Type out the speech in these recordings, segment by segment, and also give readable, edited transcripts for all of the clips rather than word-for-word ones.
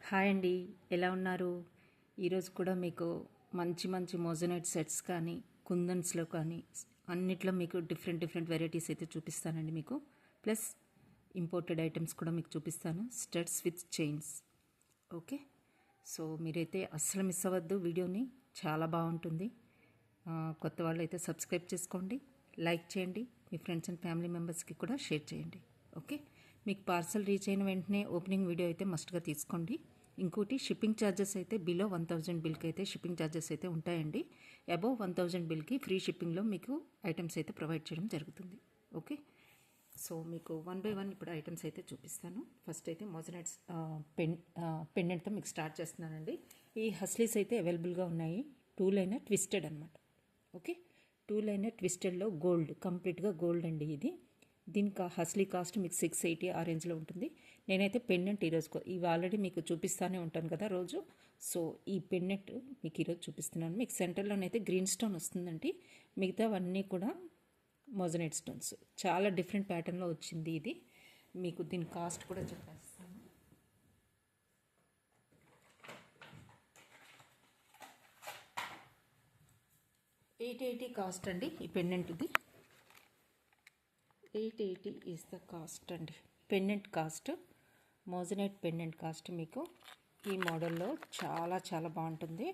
Hi అండి, ఎలా ఉన్నారు? ఈరోజు కూడా మీకు మంచి మంచి మోజనైట్ సెట్స్ కానీ కుందన్స్లో కానీ అన్నిట్లో మీకు డిఫరెంట్ వెరైటీస్ అయితే చూపిస్తానండి మీకు. ప్లస్ ఇంపోర్టెడ్ ఐటమ్స్ కూడా మీకు చూపిస్తాను, studs with chains. Okay, so మీరైతే అస్సలు మిస్ అవ్వద్దు వీడియోని, చాలా బాగుంటుంది. కొత్త వాళ్ళు అయితే సబ్స్క్రైబ్ చేసుకోండి, లైక్ చేయండి, మీ ఫ్రెండ్స్ అండ్ ఫ్యామిలీ మెంబర్స్కి కూడా షేర్ చేయండి. ఓకే, మీకు పార్సల్ రీచ్ అయిన వెంటనే ఓపెనింగ్ వీడియో అయితే మస్ట్గా తీసుకోండి. ఇంకోటి షిప్పింగ్ ఛార్జెస్ అయితే బిలో 1000 బిల్కి అయితే షిప్పింగ్ ఛార్జెస్ అయితే ఉంటాయండి. అబోవ్ 1000 బిల్కి ఫ్రీ షిప్పింగ్లో మీకు ఐటమ్స్ అయితే ప్రొవైడ్ చేయడం జరుగుతుంది. ఓకే, సో మీకు వన్ బై వన్ ఇప్పుడు ఐటమ్స్ అయితే చూపిస్తాను. ఫస్ట్ అయితే మోజనైట్స్ పెండెంట్తో మీకు స్టార్ట్ చేస్తున్నానండి. ఈ హస్లీస్ అయితే అవైలబుల్గా ఉన్నాయి. 2 లైనర్ ట్విస్టెడ్ అనమాట. ఓకే, 2 లైనర్ ట్విస్టెడ్లో గోల్డ్, కంప్లీట్గా గోల్డ్ అండి ఇది. దీనికి హస్లీ కాస్ట్ మీకు 680 ఆ రేంజ్లో ఉంటుంది. నేనైతే పెండెంట్ ఈరోజు ఇవి ఆల్రెడీ మీకు చూపిస్తూనే ఉంటాను కదా రోజు. సో ఈ పెండెంట్ మీకు ఈరోజు చూపిస్తున్నాను. మీకు సెంటర్లోనైతే గ్రీన్ స్టోన్ వస్తుందండి, మిగతావన్నీ కూడా మోజనైట్ స్టోన్స్. చాలా డిఫరెంట్ ప్యాటర్న్లో వచ్చింది ఇది. మీకు దీని కాస్ట్ కూడా చెప్పేస్తాను. $880 కాస్ట్ అండి ఈ పెండెంట్ది. 880 ఈజ్ ద కాస్ట్ అండి pendant cost. Moissanite pendant cost మీకు ఈ మోడల్లో చాలా చాలా బాగుంటుంది.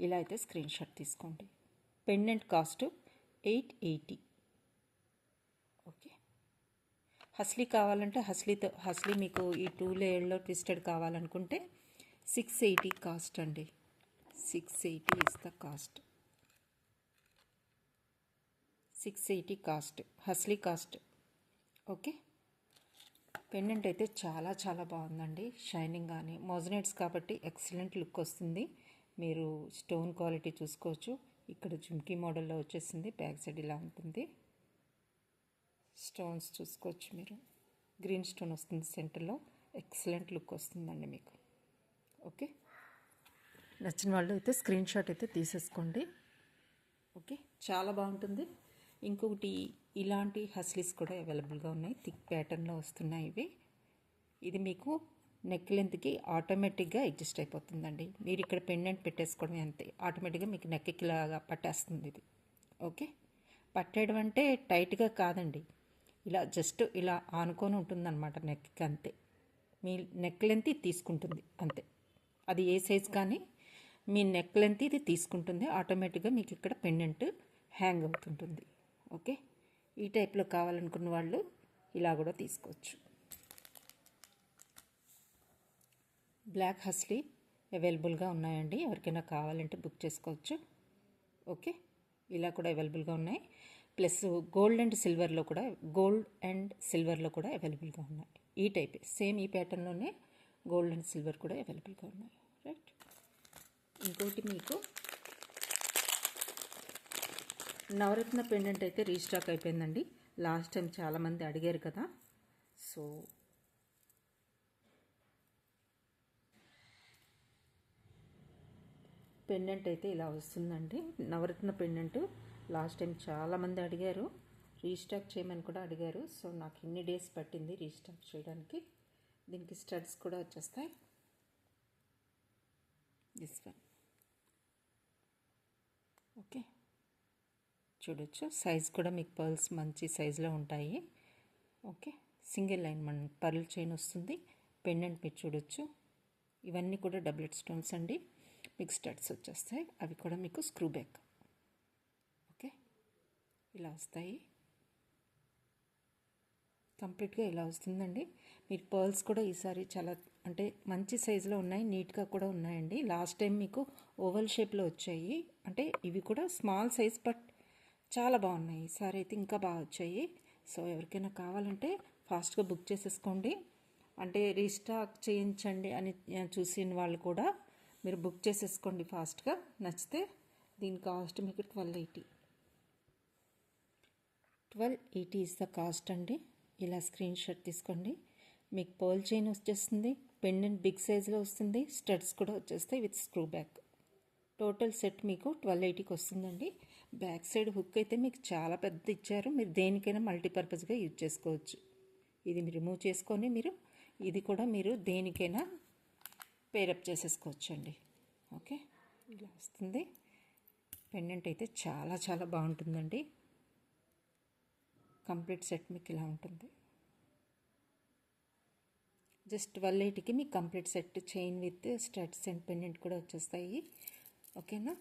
ఇలా అయితే స్క్రీన్ షాట్ తీసుకోండి. Pendant cost 880. ఓకే, హస్లీ కావాలంటే హస్లీ మీకు ఈ 2 లేయర్లో ట్విస్టెడ్ కావాలనుకుంటే 680 కాస్ట్ అండి. 680 ఇస్ ద కాస్ట్. 680 కాస్ట్, హస్లీ కాస్ట్. ఓకే, పెండెంట్ అయితే చాలా చాలా బాగుందండి. షైనింగ్ కానీ మోజనైట్స్ కాబట్టి ఎక్సలెంట్ లుక్ వస్తుంది. మీరు స్టోన్ క్వాలిటీ చూసుకోవచ్చు. ఇక్కడ జుమ్కీ మోడల్లో వచ్చేసింది, బ్యాక్ సైడ్ ఇలా ఉంటుంది. స్టోన్స్ చూసుకోవచ్చు మీరు, గ్రీన్ స్టోన్ వస్తుంది సెంటర్లో. ఎక్సలెంట్ లుక్ వస్తుందండి మీకు. ఓకే, నచ్చిన వాళ్ళు అయితే స్క్రీన్ షాట్ అయితే తీసేసుకోండి. ఓకే, చాలా బాగుంటుంది. ఇంకొకటి ఇలాంటి హస్లీస్ కూడా అవైలబుల్గా ఉన్నాయి, థిక్ ప్యాటర్న్లో వస్తున్నాయి ఇవి. ఇది మీకు నెక్ లెంత్కి ఆటోమేటిక్గా అడ్జస్ట్ అయిపోతుందండి. మీరు ఇక్కడ పెండెంట్ పెట్టేసుకోవడం అంతే, ఆటోమేటిక్గా మీకు నెక్కి లాగా పట్టేస్తుంది ఇది. ఓకే, పట్టేయడం అంటే టైట్గా కాదండి, ఇలా జస్ట్ ఇలా ఆనుకొని ఉంటుందన్నమాట నెక్కి, అంతే. మీ నెక్ లెంత్ తీసుకుంటుంది అంతే. అది ఏ సైజ్ కానీ మీ నెక్ లెంత్ ఇది తీసుకుంటుంది ఆటోమేటిక్గా. మీకు ఇక్కడ పెండెంట్ హ్యాంగ్ అవుతుంటుంది. ఓకే, ఈ టైప్లో కావాలనుకున్న వాళ్ళు ఇలా కూడా తీసుకోవచ్చు. బ్లాక్ హస్లీ అవైలబుల్గా ఉన్నాయండి, ఎవరికైనా కావాలంటే బుక్ చేసుకోవచ్చు. ఓకే, ఇలా కూడా అవైలబుల్గా ఉన్నాయి. ప్లస్ గోల్డ్ అండ్ సిల్వర్లో కూడా అవైలబుల్గా ఉన్నాయి. ఈ టైపే సేమ్ ఈ ప్యాటర్న్లోనే గోల్డ్ అండ్ సిల్వర్ కూడా అవైలబుల్గా ఉన్నాయి. రైట్, ఇంకోటి మీకు నవరత్న పెండెంట్ అయితే రీస్టాక్ అయిపోయిందండి. లాస్ట్ టైం చాలామంది అడిగారు కదా. సో పెండెంట్ అయితే ఇలా వస్తుందండి, నవరత్న పెండెంట్. లాస్ట్ టైం చాలామంది అడిగారు, రీస్టాక్ చేయమని కూడా అడిగారు. సో నాకు ఇన్ని డేస్ పట్టింది రీస్టాక్ చేయడానికి. దీనికి స్టడ్స్ కూడా వచ్చేస్తాయి. This one. ఓకే, చూడొచ్చు, సైజ్ కూడా మీకు పర్ల్స్ మంచి సైజులో ఉంటాయి. ఓకే, సింగిల్ లైన్ మన పర్ల్ చైన్ వస్తుంది. పెండెంట్ మీరు చూడొచ్చు, ఇవన్నీ కూడా డబులెట్ స్టోన్స్ అండి. మీకు స్టడ్స్ వచ్చేస్తాయి, అవి కూడా మీకు స్క్రూ బ్యాక్. ఓకే, ఇలా వస్తాయి, కంప్లీట్గా ఇలా వస్తుందండి. మీకు పర్ల్స్ కూడా ఈసారి చాలా అంటే మంచి సైజులో ఉన్నాయి, నీట్గా కూడా ఉన్నాయండి. లాస్ట్ టైం మీకు ఓవల్ షేప్లో వచ్చాయి, అంటే ఇవి కూడా స్మాల్ సైజ్, బట్ చాలా బాగున్నాయి. ఈసారి అయితే ఇంకా బాగా వచ్చాయి. సో ఎవరికైనా కావాలంటే ఫాస్ట్గా బుక్ చేసేసుకోండి. అంటే రీస్టాక్ చేయించండి అని చూసిన వాళ్ళు కూడా మీరు బుక్ చేసేసుకోండి ఫాస్ట్గా, నచ్చితే. దీని కాస్ట్ మీకు 1280 ఇస్ ద కాస్ట్ అండి. ఇలా స్క్రీన్ షాట్ తీసుకోండి. మీకు పర్ల్ చైన్ వచ్చేస్తుంది, పెండెంట్ బిగ్ సైజులో వస్తుంది, స్టడ్స్ కూడా వచ్చేస్తాయి with screw back. Total set మీకు 1280కి వస్తుందండి. బ్యాక్ సైడ్ హుక్ అయితే మీకు చాలా పెద్ద ఇచ్చారు, మీరు దేనికైనా మల్టీపర్పస్గా యూజ్ చేసుకోవచ్చు. ఇది రిమూవ్ చేసుకొని మీరు ఇది కూడా మీరు దేనికైనా పేరప్ చేసేసుకోవచ్చండి. ఓకే, ఇలా వస్తుంది. పెండెంట్ అయితే చాలా చాలా బాగుంటుందండి. కంప్లీట్ సెట్ మీకు ఇలా ఉంటుంది. జస్ట్ 180కి మీకు complete set chain with studs and pendant కూడా వచ్చేస్తాయి. ఓకేనా?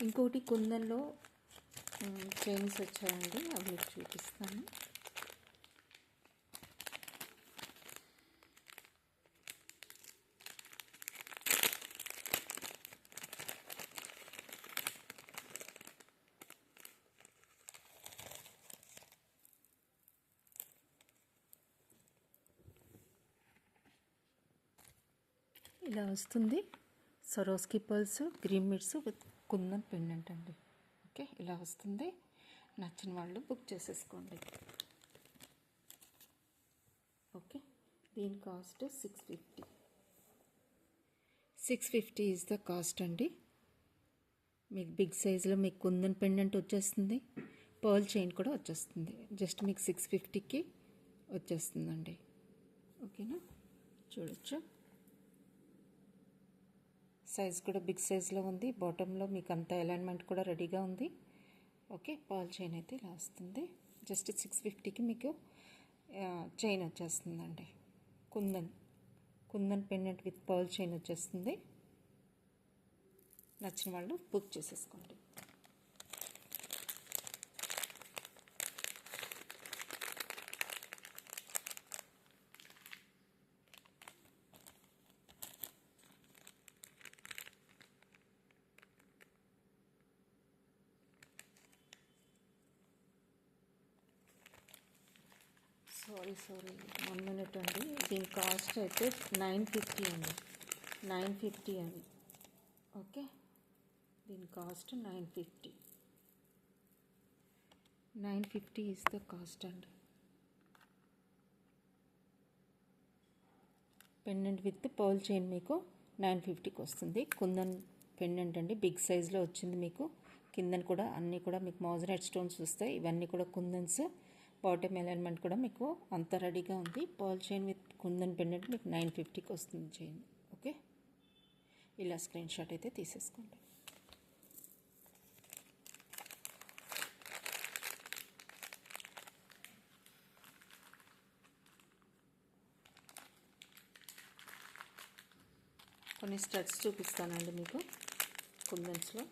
ఇంకోటి కుందన్లో చైన్స్ వచ్చాయండి, అవి మీకు చూపిస్తాను. ఇలా వస్తుంది. సరోస్కి pearls, green mids with kundan pendant అండి. ఓకే, ఇలా వస్తుంది. నచ్చిన వాళ్ళు బుక్ చేసేసుకోండి. ఓకే, దీని కాస్ట్ 650. 650 ఈజ్ ద కాస్ట్ అండి. మీకు బిగ్ సైజులో మీకు కుందన్ పెండెంట్ వచ్చేస్తుంది, పర్ల్ చైన్ కూడా వచ్చేస్తుంది. జస్ట్ మీకు 650కి వచ్చేస్తుందండి. ఓకేనా? చూడొచ్చు. సైజ్ కూడా బిగ్ సైజ్లో ఉంది. బాటంలో మీకు అంత అలైన్మెంట్ కూడా రెడీగా ఉంది. ఓకే, పర్ల్ చైన్ అయితే ఇలా వస్తుంది. జస్ట్ 650కి మీకు చైన్ వచ్చేస్తుందండి. Kundan pendant with pearl chain వచ్చేస్తుంది. నచ్చిన వాళ్ళు బుక్ చేసేసుకోండి. సారీ 1 మినిట్ అండి. దీని కాస్ట్ అయితే 950 అండి. 950 అండి. ఓకే, దీని కాస్ట్ 950 ఈజ్ ద కాస్ట్ అండి. పెండెంట్ విత్ పర్ల్ చైన్ మీకు 950కి వస్తుంది. కుందన్ పెండెంట్ అండి, బిగ్ సైజ్లో వచ్చింది మీకు. కిందన కూడా అన్నీ కూడా మీకు మోజనైట్ స్టోన్స్ వస్తాయి. ఇవన్నీ కూడా కుందన్స్. బాటమ్ అలైన్మెంట్ కూడా మీకు అంత రెడీగా ఉంది. Pearl chain with kundan pendant మీకు 950కి వస్తుంది చైన్. ఓకే, ఇలా స్క్రీన్ షాట్ అయితే తీసేసుకోండి. కొన్ని స్టడ్స్ చూపిస్తానండి మీకు కుందన్స్లో.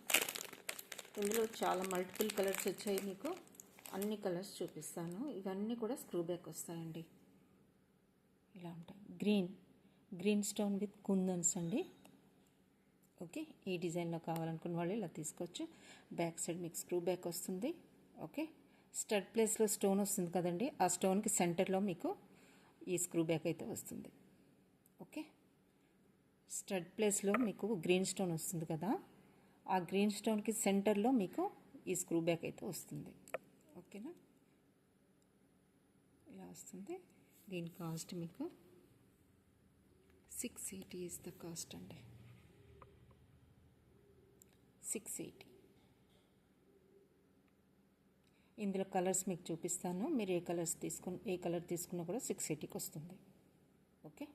ఇందులో చాలా మల్టిపుల్ కలర్స్ వచ్చాయి. మీకు అన్ని కలర్స్ చూపిస్తాను. ఇవన్నీ కూడా స్క్రూ బ్యాక్ వస్తాయండి. ఇలా ఉంటాయి. గ్రీన్ స్టోన్ విత్ కుందన్స్ అండి. ఓకే, ఈ డిజైన్లో కావాలనుకున్న వాళ్ళు ఇలా తీసుకోవచ్చు. బ్యాక్ సైడ్ మీకు స్క్రూ బ్యాక్ వస్తుంది. ఓకే, స్టడ్ ప్లేస్లో స్టోన్ వస్తుంది కదండి, ఆ స్టోన్కి సెంటర్లో మీకు ఈ స్క్రూ బ్యాక్ అయితే వస్తుంది. ఓకే, స్టడ్ ప్లేస్లో మీకు గ్రీన్ స్టోన్ వస్తుంది కదా, ఆ గ్రీన్ స్టోన్కి సెంటర్లో మీకు ఈ స్క్రూ బ్యాక్ అయితే వస్తుంది. ఓకేనా? ఇలా వస్తుంది. దీని కాస్ట్ మీకు 680 ఈజ్ ద కాస్ట్ అండి. 680. ఇందులో కలర్స్ మీకు చూపిస్తాను. మీరు ఏ కలర్ తీసుకున్నా కూడా 680కి వస్తుంది. ఓకే,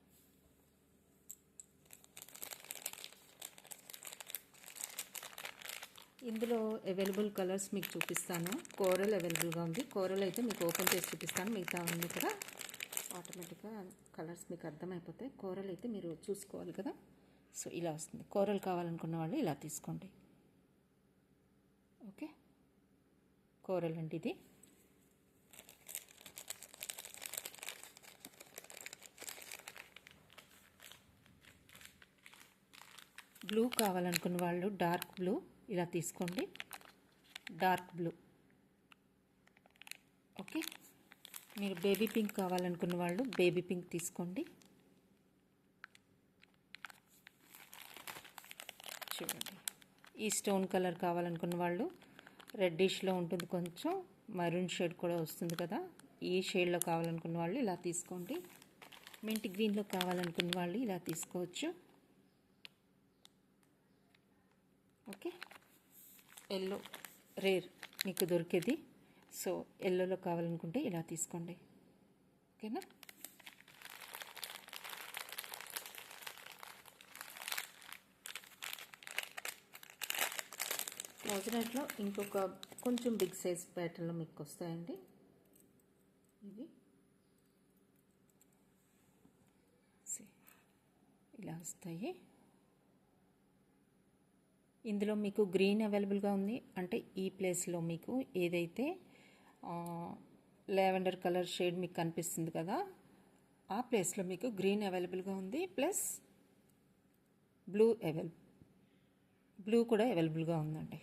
ఇందులో అవైలబుల్ కలర్స్ మీకు చూపిస్తాను. కోరల్ అవైలబుల్గా ఉంది. కోరల్ అయితే మీకు ఓపెన్ చేసి చూపిస్తాను. మిగతా అన్నీ కూడా ఆటోమేటిక్గా కలర్స్ మీకు అర్థమైపోతాయి. కోరల్ అయితే మీరు చూసుకోవాలి కదా. సో ఇలా వస్తుంది. కోరల్ కావాలనుకున్న వాళ్ళు ఇలా తీసుకోండి. ఓకే, కోరల్ అంటే ఇది. బ్లూ కావాలనుకున్న వాళ్ళు డార్క్ బ్లూ ఇలా తీసుకోండి. Dark blue. ఓకే, మీరు బేబీ పింక్ కావాలనుకున్న వాళ్ళు బేబీ పింక్ తీసుకోండి. చూడండి, ఈ స్టోన్ కలర్ కావాలనుకున్న వాళ్ళు రెడ్డిష్లో ఉంటుంది, కొంచెం మరూన్ షేడ్ కూడా వస్తుంది కదా, ఈ షేడ్లో కావాలనుకున్న వాళ్ళు ఇలా తీసుకోండి. మింట్ గ్రీన్లో కావాలనుకున్న వాళ్ళు ఇలా తీసుకోవచ్చు. ఓకే, ఎల్లో రేర్ మీకు దొరికేది సో ఎల్లోలో కావాలనుకుంటే ఇలా తీసుకోండి. ఓకేనా? మోజనైట్లో ఇంకొక కొంచెం బిగ్ సైజ్ ప్యాటర్న్లో మీకు వస్తాయండి. ఇవి ఇలా వస్తాయి. ఇందులో మీకు గ్రీన్ అవైలబుల్గా ఉంది. అంటే ఈ ప్లేస్లో మీకు ఏదైతే లావెండర్ కలర్ షేడ్ మీకు కనిపిస్తుంది కదా, ఆ ప్లేస్లో మీకు గ్రీన్ అవైలబుల్గా ఉంది. ప్లస్ బ్లూ కూడా అవైలబుల్గా ఉందండి.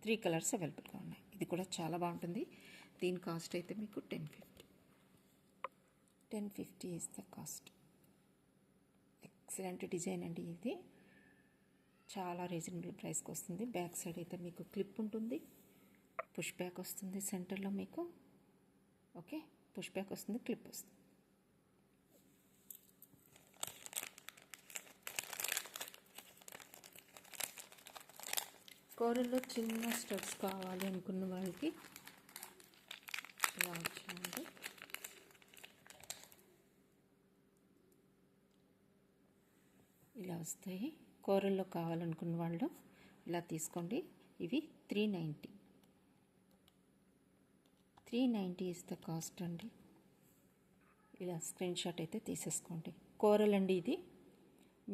3 కలర్స్ అవైలబుల్గా ఉన్నాయి. ఇది కూడా చాలా బాగుంటుంది. దీని కాస్ట్ అయితే మీకు 1050 is the cost. Excellent design అండి. ఇది చాలా రీజనబుల్ ప్రైస్కి వస్తుంది. బ్యాక్ సైడ్ అయితే మీకు క్లిప్ ఉంటుంది, పుష్ బ్యాక్ వస్తుంది సెంటర్లో మీకు. ఓకే, పుష్ బ్యాక్ వస్తుంది, క్లిప్ వస్తుంది. కోరల్లో చిన్న స్టడ్స్ కావాలి అనుకున్న వాళ్ళకి ఇలా వచ్చాయండి. ఇలా వస్తాయి. కోరల్లో కావాలనుకున్న వాళ్ళు ఇలా తీసుకోండి. ఇవి 390 ఇస్ ద కాస్ట్ అండి. ఇలా స్క్రీన్ షాట్ అయితే తీసేసుకోండి. కోరల్ అండి ఇది.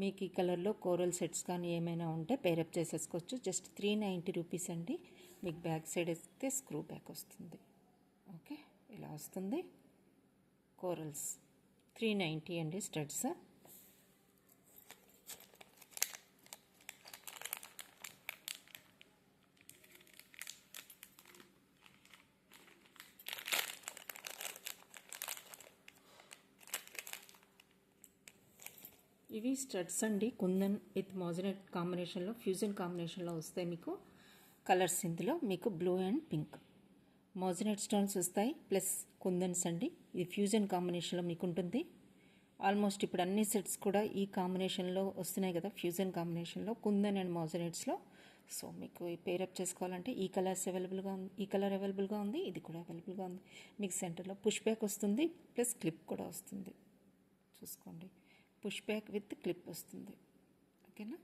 మీకు ఈ కలర్లో కోరల్ సెట్స్ కానీ ఏమైనా ఉంటే పేరప్ చేసేసుకోవచ్చు. జస్ట్ 390 రూపీస్ అండి. మీకు బ్యాక్ సైడ్ అయితే స్క్రూ బ్యాక్ వస్తుంది. ఓకే, ఇలా వస్తుంది. కోరల్స్ 390 అండి స్టడ్స్. ఇవి స్టడ్స్ అండి. కుందన్ విత్ మోజనైట్ కాంబినేషన్లో, ఫ్యూజన్ కాంబినేషన్లో వస్తాయి మీకు కలర్స్. ఇందులో మీకు blue and pink moissanite stones వస్తాయి, ప్లస్ కుందన్స్ అండి. ఇది ఫ్యూజన్ కాంబినేషన్లో మీకు ఉంటుంది. ఆల్మోస్ట్ ఇప్పుడు అన్ని సెట్స్ కూడా ఈ కాంబినేషన్లో వస్తున్నాయి కదా, ఫ్యూజన్ కాంబినేషన్లో కుందన్ అండ్ మోజనైట్స్లో. సో మీకు ఈ పేరప్ చేసుకోవాలంటే ఈ కలర్స్ అవైలబుల్గా ఉంది, ఈ కలర్ అవైలబుల్గా ఉంది, ఇది కూడా అవైలబుల్గా ఉంది. మీకు సెంటర్లో పుష్ బ్యాక్ వస్తుంది, ప్లస్ క్లిప్ కూడా వస్తుంది. చూసుకోండి, పుష్ బ్యాక్ విత్ క్లిప్ వస్తుంది. ఓకేనా?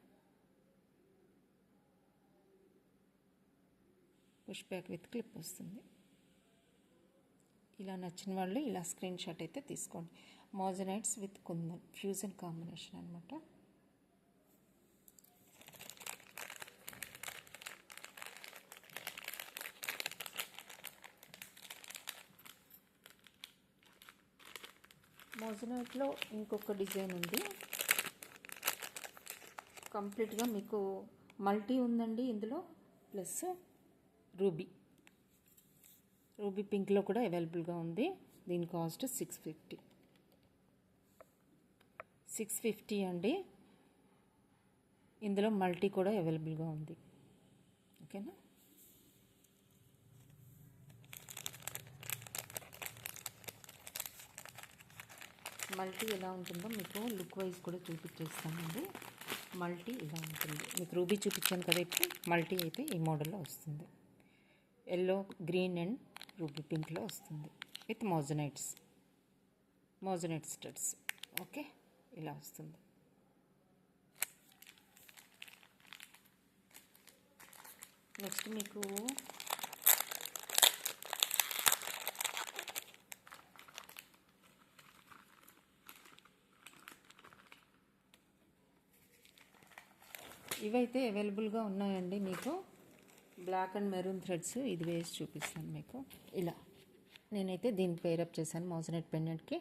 పుష్ బ్యాక్ విత్ క్లిప్ వస్తుంది. ఇలా నచ్చిన వాళ్ళు ఇలా స్క్రీన్ షాట్ అయితే తీసుకోండి. మోజనైట్స్ విత్ కుందన్ ఫ్యూజన్ కాంబినేషన్ అనమాట. మోజనైట్లో ఇంకొక డిజైన్ ఉంది. కంప్లీట్గా మీకు మల్టీ ఉందండి ఇందులో, ప్లస్ రూబీ పింక్లో కూడా అవైలబుల్గా ఉంది. దీని కాస్ట్ 650 అండి. ఇందులో మల్టీ కూడా అవైలబుల్గా ఉంది. ఓకేనా? మల్టీ ఎలా ఉంటుందో మీకు లుక్ వైజ్ కూడా చూపించేస్తానండి. మల్టీ ఇలా ఉంటుంది. మీకు రూబీ చూపించాను కదా, ఇప్పుడు మల్టీ అయితే ఈ మోడల్లో వస్తుంది. ఎల్లో, గ్రీన్ అండ్ రూబీ పింక్లో వస్తుంది విత్ మోజనైట్ స్టడ్స్. ఓకే, ఇలా వస్తుంది. నెక్స్ట్ మీకు ఇవైతే అవైలబుల్గా ఉన్నాయండి. మీకు బ్లాక్ అండ్ మెరూన్ థ్రెడ్స్ ఇది వేసి చూపిస్తాను మీకు. ఇలా నేనైతే దీన్ని పేరప్ చేశాను. మోజనైట్ పెండెంట్కి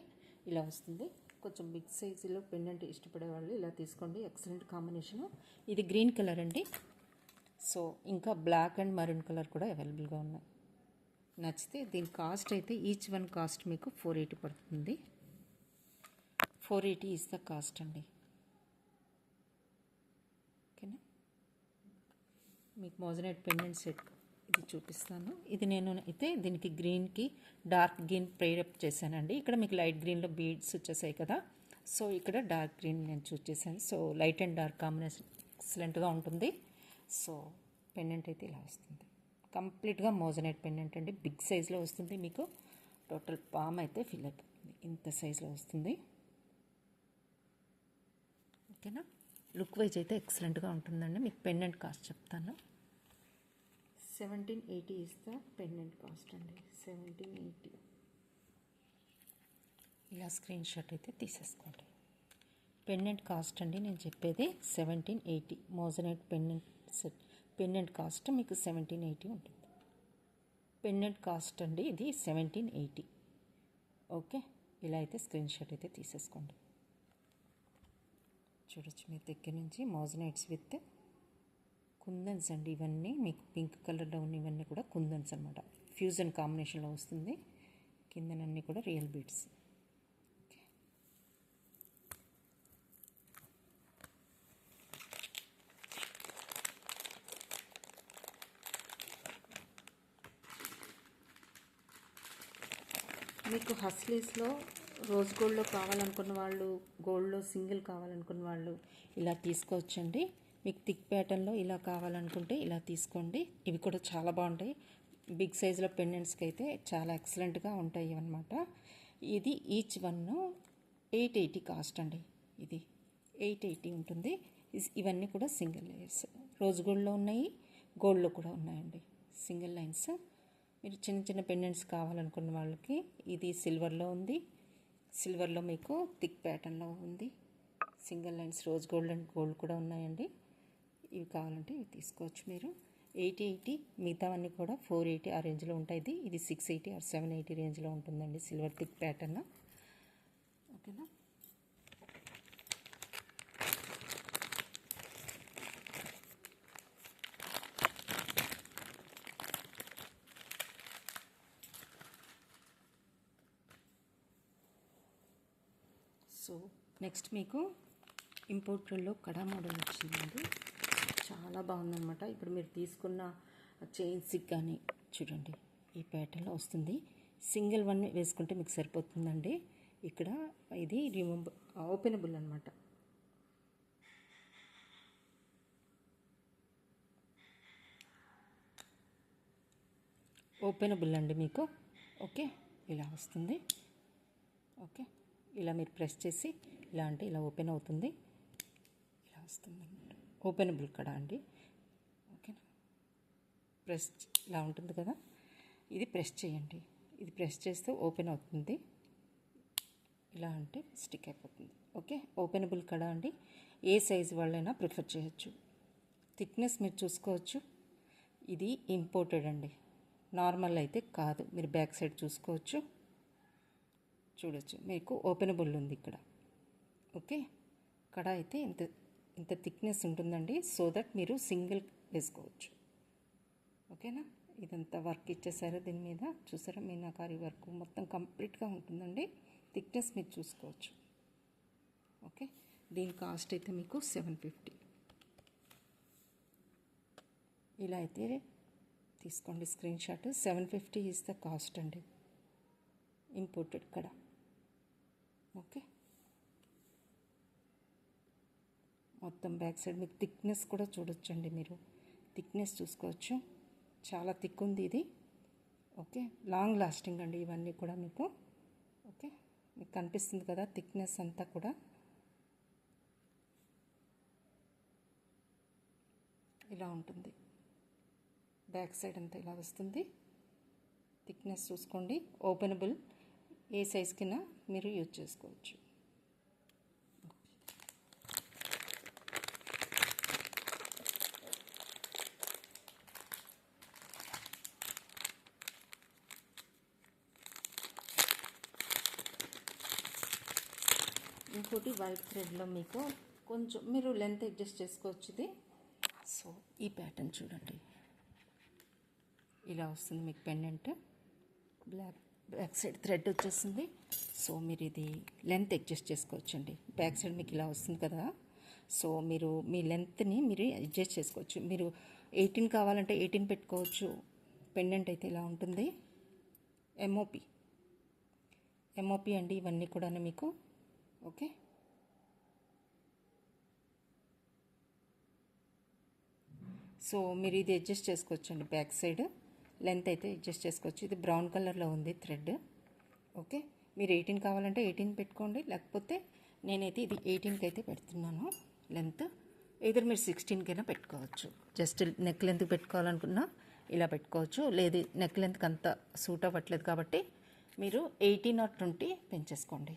ఇలా వస్తుంది. కొంచెం బిగ్ సైజులో పెండెంట్ ఇష్టపడే వాళ్ళు ఇలా తీసుకోండి. Excellent combination. ఇది గ్రీన్ కలర్ అండి. సో ఇంకా బ్లాక్ అండ్ మరూన్ కలర్ కూడా అవైలబుల్గా ఉన్నాయి. నచ్చితే దీని కాస్ట్ అయితే ఈచ్ వన్ కాస్ట్ మీకు 480 పడుతుంది. 480 ఇస్ ద కాస్ట్ అండి. ఓకేనా? మీకు మోజనైట్ పెండెంట్ సెట్ ఇది చూపిస్తాను. ఇది నేను అయితే దీనికి గ్రీన్కి డార్క్ గ్రీన్ పేరప్ చేశానండి. ఇక్కడ మీకు లైట్ గ్రీన్లో బీడ్స్ వచ్చేసాయి కదా, సో ఇక్కడ డార్క్ గ్రీన్ నేను చూస్ చేశాను. So light and dark combination ఎక్సలెంట్గా ఉంటుంది. సో పెండెంట్ అయితే ఇలా వస్తుంది. కంప్లీట్గా మోజనైట్ పెండెంట్ అండి. బిగ్ సైజ్లో వస్తుంది మీకు. టోటల్ పామ్ అయితే ఫిల్ అయిపోతుంది. ఇంత సైజ్లో వస్తుంది. ఓకేనా. లుక్ వైజ్ అయితే ఎక్సలెంట్గా ఉంటుందండి. మీకు పెండెంట్ కాస్ట్ చెప్తాను. 1780 ఇస్ ద పెండెంట్ కాస్ట్ అండి. 1780. ఇలా స్క్రీన్ షాట్ అయితే తీసేసుకోండి. పెండెంట్ కాస్ట్ అండి నేను చెప్పేది 1780. Moissanite pendant set pendant cost మీకు 1780 ఉంటుంది. పెండెంట్ కాస్ట్ అండి ఇది 1780. ఓకే. ఇలా అయితే స్క్రీన్ షాట్ అయితే తీసేసుకోండి. చూడొచ్చు మీ దగ్గర నుంచి మోజనైట్స్ విత్ కుందన్స్ అండి. ఇవన్నీ మీకు పింక్ కలర్లో ఉన్న ఇవన్నీ కూడా కుందన్స్ అనమాట. ఫ్యూజన్ కాంబినేషన్లో వస్తుంది. కిందనన్నీ కూడా రియల్ బీడ్స్. మీకు హస్లీస్లో రోజ్ గోల్డ్లో కావాలనుకున్న వాళ్ళు, గోల్డ్లో సింగిల్ కావాలనుకున్న వాళ్ళు ఇలా తీసుకోవచ్చండి. మీకు థిక్ ప్యాటర్న్లో ఇలా కావాలనుకుంటే ఇలా తీసుకోండి. ఇవి కూడా చాలా బాగుంటాయి. బిగ్ సైజులో పెండెంట్స్కి అయితే చాలా ఎక్సలెంట్గా ఉంటాయి అన్నమాట. ఇది ఈచ్ వన్ 880 కాస్ట్ అండి. ఇది 880 ఉంటుంది. ఇవన్నీ కూడా సింగిల్ లేయర్స్. రోజ్ గోల్డ్లో ఉన్నాయి, గోల్డ్లో కూడా ఉన్నాయండి సింగిల్ లైన్స్. మీరు చిన్న చిన్న పెండెంట్స్ కావాలనుకున్న వాళ్ళకి ఇది సిల్వర్లో ఉంది. సిల్వర్లో మీకు థిక్ ప్యాటర్న్లో ఉంది. Single lines rose gold and gold కూడా ఉన్నాయండి. ఇవి కావాలంటే ఇవి తీసుకోవచ్చు మీరు. 880. మిగతావన్నీ కూడా 480 ఆ రేంజ్లో ఉంటాయి. ఇది 680 ఆర్ 780 రేంజ్లో ఉంటుందండి సిల్వర్ థిక్ ప్యాటర్న్. ఓకేనా. సో నెక్స్ట్ మీకు ఇంపోర్టెడ్లో కడా మోడల్ వచ్చిందండి. చాలా బాగుందన్నమాట. ఇప్పుడు మీరు తీసుకున్న చైన్స్కి కానీ చూడండి ఈ ప్యాటర్న్లో వస్తుంది. సింగిల్ వన్ వేసుకుంటే మీకు సరిపోతుందండి. ఇక్కడ ఇది ఓపెనబుల్ అనమాట. ఓపెనబుల్ అండి మీకు. ఓకే. ఇలా వస్తుంది. ఓకే. ఇలా మీరు ప్రెస్ చేసి ఇలా అంటే ఇలా ఓపెన్ అవుతుంది. ఇలా వస్తుంది అన్నమాట. ఓపెనబుల్ కడా అండి. ఓకేనా. ప్రెస్ ఇలా ఉంటుంది కదా, ఇది ప్రెస్ చేయండి. ఇది ప్రెస్ చేస్తే ఓపెన్ అవుతుంది. ఇలా అంటే స్టిక్ అయిపోతుంది. ఓకే. ఓపెనబుల్ కడా అండి. ఏ సైజు వాళ్ళైనా ప్రిఫర్ చేయొచ్చు. థిక్నెస్ మీరు చూసుకోవచ్చు. ఇది ఇంపోర్టెడ్ అండి, నార్మల్ అయితే కాదు. మీరు బ్యాక్ సైడ్ చూసుకోవచ్చు. చూడొచ్చు మీకు ఓపెనబుల్ ఉంది ఇక్కడ. ఓకే. కడా అయితే ఇంత థిక్నెస్ ఉంటుందండి. సో దట్ మీరు సింగిల్ వేసుకోవచ్చు. ఓకేనా. ఇదంతా వర్క్ ఇచ్చేసారు దీని మీద. చూసారా మీనాకారి వర్క్ మొత్తం కంప్లీట్గా ఉంటుందండి. థిక్నెస్ మీరు చూసుకోవచ్చు. ఓకే. దీని కాస్ట్ అయితే మీకు 750. ఇలా అయితే తీసుకోండి screen shot. 750 is the cost అండి. ఇంపోర్టెడ్ కడా. ఓకే. మొత్తం బ్యాక్ సైడ్ మీకు థిక్నెస్ కూడా చూడొచ్చండి. మీరు థిక్నెస్ చూసుకోవచ్చు. చాలా థిక్ ఉంది ఇది. ఓకే. లాంగ్ లాస్టింగ్ అండి ఇవన్నీ కూడా మీకు. ఓకే. మీకు కనిపిస్తుంది కదా థిక్నెస్ అంతా కూడా. ఇలా ఉంటుంది. బ్యాక్ సైడ్ అంతా ఇలా వస్తుంది. థిక్నెస్ చూసుకోండి. ఓపెనబుల్ ఏ సైజ్ కింద మీరు యూజ్ చేసుకోవచ్చు. ఇంకోటి వైట్ థ్రెడ్లో మీకు కొంచెం మీరు లెంత్ అడ్జస్ట్ చేసుకోవచ్చు ఇది. సో ఈ ప్యాటర్న్ చూడండి ఇలా వస్తుంది మీకు పెండెంట్. బ్యాక్ సైడ్ థ్రెడ్ వచ్చేస్తుంది. సో మీరు ఇది లెంత్ అడ్జస్ట్ చేసుకోవచ్చండి. బ్యాక్ సైడ్ మీకు ఇలా వస్తుంది కదా, సో మీరు మీ లెంత్ని మీరు అడ్జస్ట్ చేసుకోవచ్చు. మీరు 18 కావాలంటే 18 పెట్టుకోవచ్చు. పెండెంట్ అయితే ఇలా ఉంటుంది. ఎంఓపి అండి ఇవన్నీ కూడా మీకు. ఓకే. సో మీరు ఇది అడ్జస్ట్ చేసుకోవచ్చండి. బ్యాక్ సైడ్ లెంత్ అయితే అడ్జస్ట్ చేసుకోవచ్చు. ఇది బ్రౌన్ కలర్లో ఉంది థ్రెడ్. ఓకే, మీరు 18 కావాలంటే 18 పెట్టుకోండి, లేకపోతే నేనైతే ఇది 18కి అయితే పెడుతున్నాను లెంత్. ఇద్దరు మీరు 16కైనా పెట్టుకోవచ్చు. జస్ట్ నెక్ లెంత్ పెట్టుకోవాలనుకున్నా ఇలా పెట్టుకోవచ్చు. లేదు నెక్ లెంత్కి అంత సూట్ అవ్వట్లేదు కాబట్టి మీరు 18 ఆర్ 20 పెంచేసుకోండి.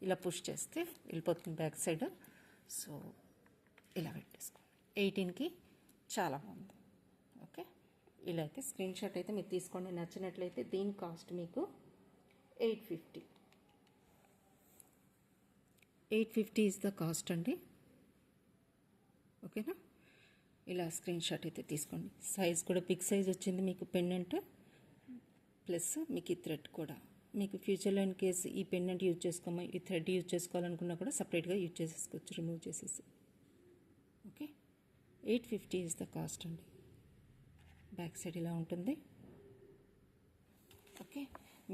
ఇలా పుష్ చేస్తే వెళ్ళిపోతుంది బ్యాక్ సైడ్. సో ఇలా పెట్టేసుకోండి. 18కి చాలా బాగుంది. ఓకే, ఇలా అయితే స్క్రీన్ షాట్ అయితే మీరు తీసుకోండి. నచ్చినట్లయితే దీని కాస్ట్ మీకు 850. 850 ఈజ్ ద కాస్ట్ అండి. ఓకేనా, ఇలా స్క్రీన్ షాట్ అయితే తీసుకోండి. సైజ్ కూడా బిగ్ సైజ్ వచ్చింది మీకు పెండెంట్, ప్లస్ మీకు ఈ థ్రెడ్ కూడా. మీకు ఫ్యూచర్లో ఇన్ కేసు ఈ పెండెంట్ యూజ్ చేసుకోమని ఈ థ్రెడ్ యూజ్ చేసుకోవాలనుకున్నా కూడా సపరేట్గా యూజ్ చేసేసుకోవచ్చు, రిమూవ్ చేసేసి. ఓకే, 850 ఈజ్ ద కాస్ట్ అండి. బ్యాక్ సైడ్ ఇలా ఉంటుంది. ఓకే,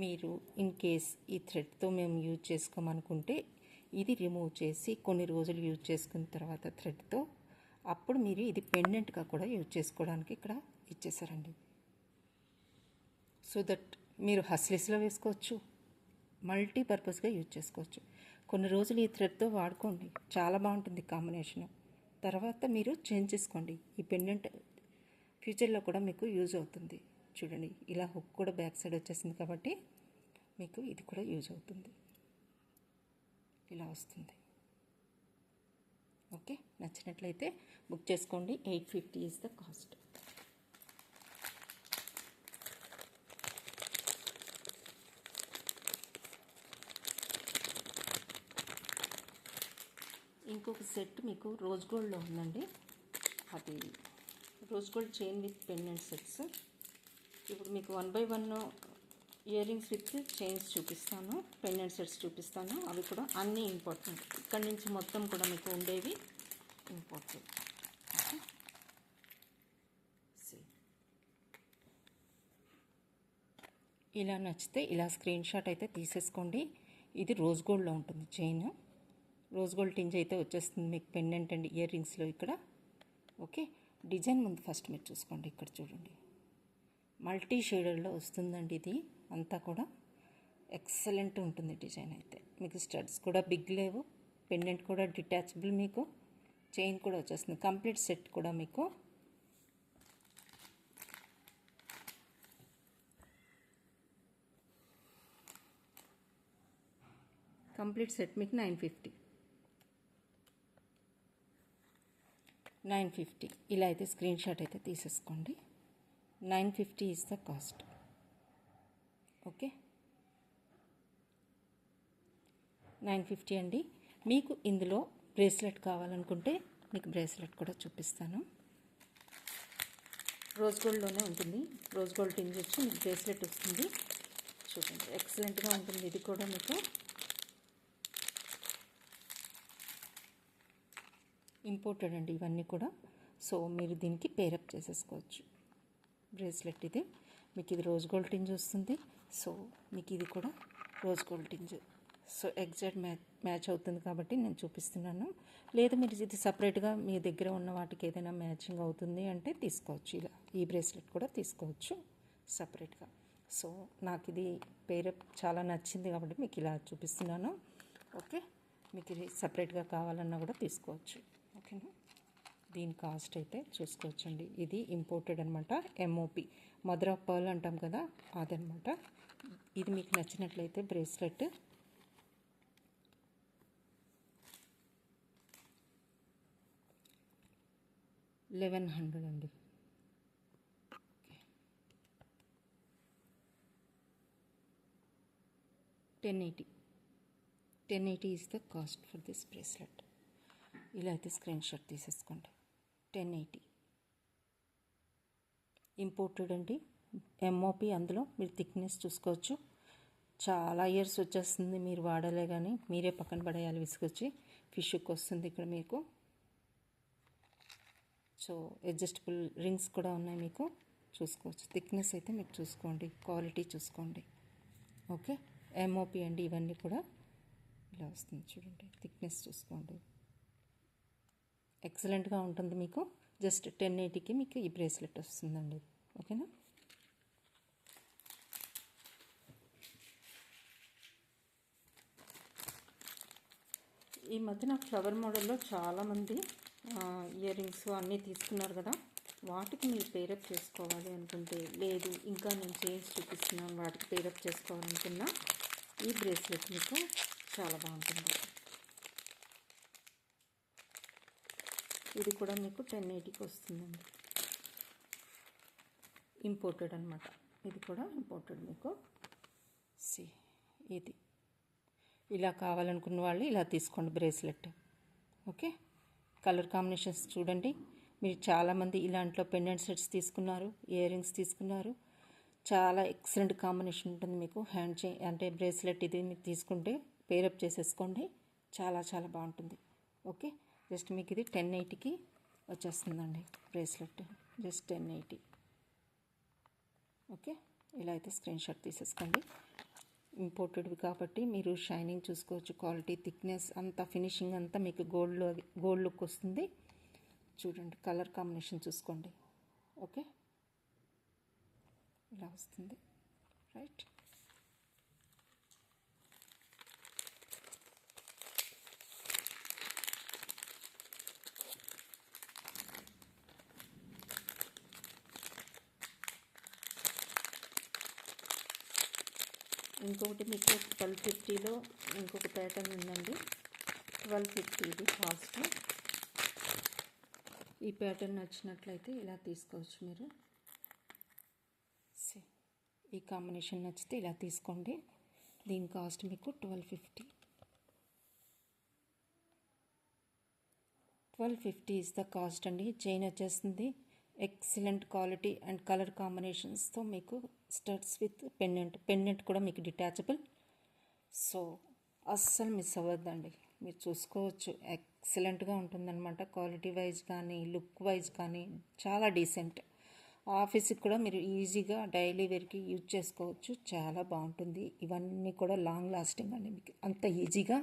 మీరు ఇన్ కేస్ ఈ థ్రెడ్తో మేము యూజ్ చేసుకోమనుకుంటే ఇది రిమూవ్ చేసి కొన్ని రోజులు యూజ్ చేసుకున్న తర్వాత థ్రెడ్తో అప్పుడు మీరు ఇది పెండెంట్గా కూడా యూజ్ చేసుకోవడానికి ఇక్కడ ఇచ్చేసారండి. సో దట్ మీరు హస్లీస్లో వేసుకోవచ్చు, మల్టీపర్పస్గా యూజ్ చేసుకోవచ్చు. కొన్ని రోజులు ఈ థ్రెడ్తో వాడుకోండి, చాలా బాగుంటుంది కాంబినేషను. తర్వాత మీరు చేంజ్ చేసుకోండి. ఈ పెండెంట్ ఫ్యూచర్లో కూడా మీకు యూజ్ అవుతుంది. చూడండి, ఇలా హుక్ కూడా బ్యాక్ సైడ్ వచ్చేసింది కాబట్టి మీకు ఇది కూడా యూజ్ అవుతుంది. ఇలా వస్తుంది. ఓకే, నచ్చినట్లయితే బుక్ చేసుకోండి. 850 ఈజ్ ద కాస్ట్. ఇంకొక సెట్ మీకు రోజ్ గోల్డ్లో ఉందండి. అది rose gold chain with pendant sets. ఇప్పుడు మీకు 1 by 1 ear rings with chains చూపిస్తాను, పెండెంట్ సెట్స్ చూపిస్తాను. అవి కూడా అన్నీ ఇంపార్టెంట్. ఇక్కడి నుంచి మొత్తం కూడా మీకు ఉండేవి ఇంపార్టెంట్. ఇలా నచ్చితే ఇలా స్క్రీన్ షాట్ అయితే తీసేసుకోండి. ఇది రోజ్ గోల్డ్లో ఉంటుంది చైన్. రోజ్ గోల్డ్ టింజ్ అయితే వచ్చేస్తుంది మీకు పెండెంట్ అండ్ ఇయర్ రింగ్స్లో ఇక్కడ. ఓకే, డిజైన్ ముందు ఫస్ట్ మీరు చూసుకోండి. ఇక్కడ చూడండి, మల్టీ షేడెడ్లో వస్తుందండి. ఇది అంతా కూడా ఎక్సలెంట్ ఉంటుంది డిజైన్ అయితే. మీకు స్టడ్స్ కూడా బిగ్ లేవు, పెండెంట్ కూడా డిటాచబుల్, మీకు చైన్ కూడా వచ్చేస్తుంది. కంప్లీట్ సెట్ కూడా మీకు మీకు 950 ఇలా అయితే స్క్రీన్ షాట్ అయితే తీసేసుకోండి. 950 ఈజ్ ద కాస్ట్. ఓకే, 950 అండి. మీకు ఇందులో బ్రేస్లెట్ కావాలనుకుంటే మీకు బ్రేస్లెట్ కూడా చూపిస్తాను. రోజ్ గోల్డ్లోనే ఉంటుంది. రోజ్ గోల్డ్ టింజ్ వచ్చి మీకు బ్రేస్లెట్ వస్తుంది. చూడండి, ఎక్సలెంట్గా ఉంటుంది. ఇది కూడా మీకు ఇంపోర్టెడ్ అండి ఇవన్నీ కూడా. సో మీరు దీనికి పేరప్ చేసేసుకోవచ్చు. బ్రేస్లెట్ ఇది మీకు, ఇది రోజ్ గోల్డ్ టింజ్ వస్తుంది. సో మీకు ఇది కూడా rose gold tinge. So exact match అవుతుంది కాబట్టి నేను చూపిస్తున్నాను. లేదు మీరు ఇది సపరేట్గా మీ దగ్గర ఉన్న వాటికి ఏదైనా మ్యాచింగ్ అవుతుంది అంటే తీసుకోవచ్చు. ఇలా ఈ బ్రేస్లెట్ కూడా తీసుకోవచ్చు సపరేట్గా. సో నాకు ఇది పేరప్ చాలా నచ్చింది కాబట్టి మీకు ఇలా చూపిస్తున్నాను. ఓకే, మీకు ఇది సపరేట్గా కావాలన్నా కూడా తీసుకోవచ్చు. ఓకేనా, దీని కాస్ట్ అయితే చూసుకోవచ్చండి. ఇది ఇంపోర్టెడ్ అనమాట, ఎంఓపి మదర్ ఆఫ్ పర్ల్ అంటాం కదా అదనమాట. ఇది మీకు నచ్చినట్లయితే బ్రేస్లెట్ $1100 అండి. 1080 is the cost for this bracelet. ఇలా అయితే స్క్రీన్ షాట్ తీసేసుకోండి. 1080 ఇంపోర్టెడ్ అండి, ఎంఓపి. అందులో మీరు థిక్నెస్ చూసుకోవచ్చు. చాలా ఇయర్స్ వచ్చేస్తుంది, మీరు వాడలే కానీ మీరే పక్కన పడేయాలి విసుకొచ్చి. ఫిష్కి వస్తుంది ఇక్కడ మీకు. సో అడ్జస్టబుల్ రింగ్స్ కూడా ఉన్నాయి మీకు, చూసుకోవచ్చు. థిక్నెస్ అయితే మీరు చూసుకోండి, క్వాలిటీ చూసుకోండి. ఓకే, ఎంఓపి అండి ఇవన్నీ కూడా. ఇలా వస్తుంది చూడండి, థిక్నెస్ చూసుకోండి. ఎక్సలెంట్గా ఉంటుంది మీకు. జస్ట్ 1080కి మీకు ఈ బ్రేస్లెట్ వస్తుందండి. ఓకేనా. ఈ మధ్యన ఫ్లవర్ మోడల్లో చాలామంది ఇయర్ రింగ్స్ అన్నీ తీసుకున్నారు కదా, వాటికి మీరు పేరప్ చేసుకోవాలి అనుకుంటే, లేదు ఇంకా నేను చైన్స్ చూపిస్తున్నాను వాటికి పేరప్ చేసుకోవాలనుకున్నా ఈ బ్రేస్లెట్ మీకు చాలా బాగుంటుంది. ఇది కూడా మీకు 1080కి వస్తుందండి. ఇంపోర్టెడ్ అనమాట, ఇది కూడా ఇంపోర్టెడ్ మీకు. ఇది ఇలా కావాలనుకున్న వాళ్ళు ఇలా తీసుకోండి బ్రేస్లెట్. ఓకే. కలర్ కాంబినేషన్స్ చూడండి. మీరు చాలామంది ఇలాంట్లో పెండెంట్ సెట్స్ తీసుకున్నారు, ఇయర్ రింగ్స్ తీసుకున్నారు. చాలా ఎక్సలెంట్ కాంబినేషన్ ఉంటుంది మీకు. హ్యాండ్ చైన్ అంటే బ్రేస్లెట్ ఇది మీరు తీసుకుంటే పేరప్ చేసేసుకోండి, చాలా చాలా బాగుంటుంది. ఓకే. జస్ట్ మీకు ఇది 1080కి వచ్చేస్తుందండి బ్రేస్లెట్, జస్ట్ 1080. ఓకే. ఇలా అయితే స్క్రీన్ షాట్ తీసేసుకోండి. ఇంపోర్టెడ్వి కాబట్టి మీరు షైనింగ్ చూసుకోవచ్చు, క్వాలిటీ, థిక్నెస్ అంతా, ఫినిషింగ్ అంతా మీకు గోల్డ్ లుక్ వస్తుంది. చూడండి, కలర్ కాంబినేషన్ చూసుకోండి. ఓకే, ఇలా వస్తుంది. రైట్. ఇంకొకటి మీకు 1250లో ఇంకొక ప్యాటర్న్ ఉందండి. 1250 ఇది కాస్ట్. ఈ ప్యాటర్న్ నచ్చినట్లయితే ఇలా తీసుకోవచ్చు మీరు. ఈ కాంబినేషన్ నచ్చితే ఇలా తీసుకోండి. దీని కాస్ట్ మీకు 1250. 1250 ఇస్ ద కాస్ట్ అండి. చైన్ వచ్చేస్తుంది. ఎక్సలెంట్ క్వాలిటీ అండ్ కలర్ కాంబినేషన్స్తో మీకు స్టడ్స్ విత్ పెండెంట్ కూడా మీకు డిటాచబుల్. సో అస్సలు మిస్ అవ్వద్దండి. మీరు చూసుకోవచ్చు, ఎక్సలెంట్గా ఉంటుందన్నమాట. క్వాలిటీ వైజ్ కానీ లుక్ వైజ్ కానీ చాలా డీసెంట్. ఆఫీస్కి కూడా మీరు ఈజీగా డైలీ వేర్కి యూజ్ చేసుకోవచ్చు, చాలా బాగుంటుంది. ఇవన్నీ కూడా లాంగ్ లాస్టింగ్ అండి, మీకు అంత ఈజీగా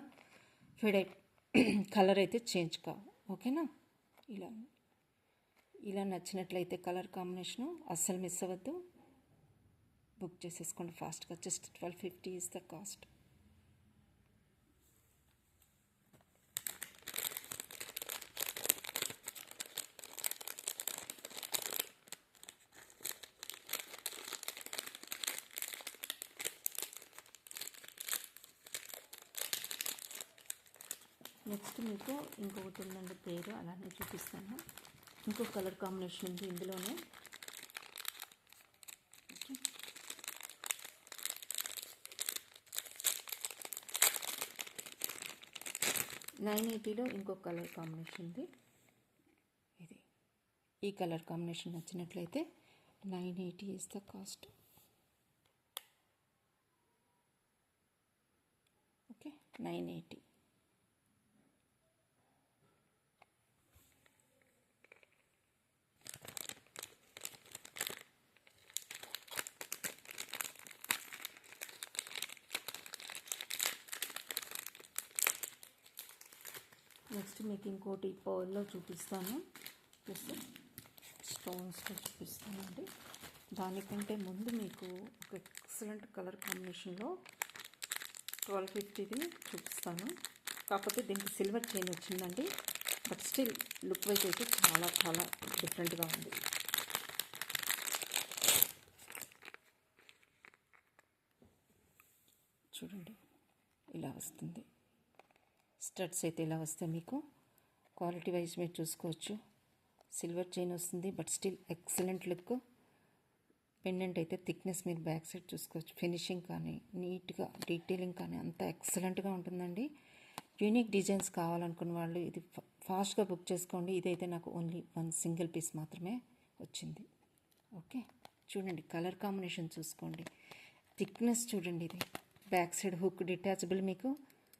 ఫెడ్ కలర్ అయితే చేంజ్ కావు. ఓకేనా. ఇలా నచ్చినట్లయితే కలర్ కాంబినేషను అస్సలు మిస్ అవ్వద్దు, బుక్ చేసేసుకోండి ఫాస్ట్గా. Just 1250 is the cost. Next మీకు ఇంకొకటి ఉందండి పేరు, అలానే చూపిస్తాను. ఇంకో కలర్ కాంబినేషన్ ఉంది ఇందులోనే. ఓకే, 980లో ఇంకో కలర్ కాంబినేషన్ ఉంది. ఇది ఈ కలర్ కాంబినేషన్ నచ్చినట్లయితే 980 is the cost. Okay, 980. Next మీకు ఇంకోటి పర్ల్లో చూపిస్తాను, ప్లస్ స్టోన్స్తో చూపిస్తానండి. దానికంటే ముందు మీకు ఒక ఎక్సలెంట్ కలర్ కాంబినేషన్లో 1250ది చూపిస్తాను. కాకపోతే దీనికి సిల్వర్ చైన్ వచ్చిందండి, బట్ స్టిల్ లుక్ వైజ్ అయితే చాలా చాలా డిఫరెంట్గా ఉంది. చూడండి, ఇలా వస్తుంది. స్టడ్స్ అయితే ఇలా వస్తాయి మీకు. క్వాలిటీ వైజ్ మీరు చూసుకోవచ్చు, సిల్వర్ చైన్ వస్తుంది, but still excellent look. Pendant అయితే థిక్నెస్ మీరు బ్యాక్ సైడ్ చూసుకోవచ్చు. ఫినిషింగ్ కానీ నీట్గా డీటెయిలింగ్ కానీ అంతా ఎక్సలెంట్గా ఉంటుందండి. యూనిక్ డిజైన్స్ కావాలనుకున్న వాళ్ళు ఇది ఫాస్ట్గా బుక్ చేసుకోండి. ఇదైతే నాకు ఓన్లీ 1 సింగిల్ పీస్ మాత్రమే వచ్చింది. ఓకే, చూడండి కలర్ కాంబినేషన్ చూసుకోండి, థిక్నెస్ చూడండి. ఇది బ్యాక్ సైడ్ హుక్ డిటాచబుల్, మీకు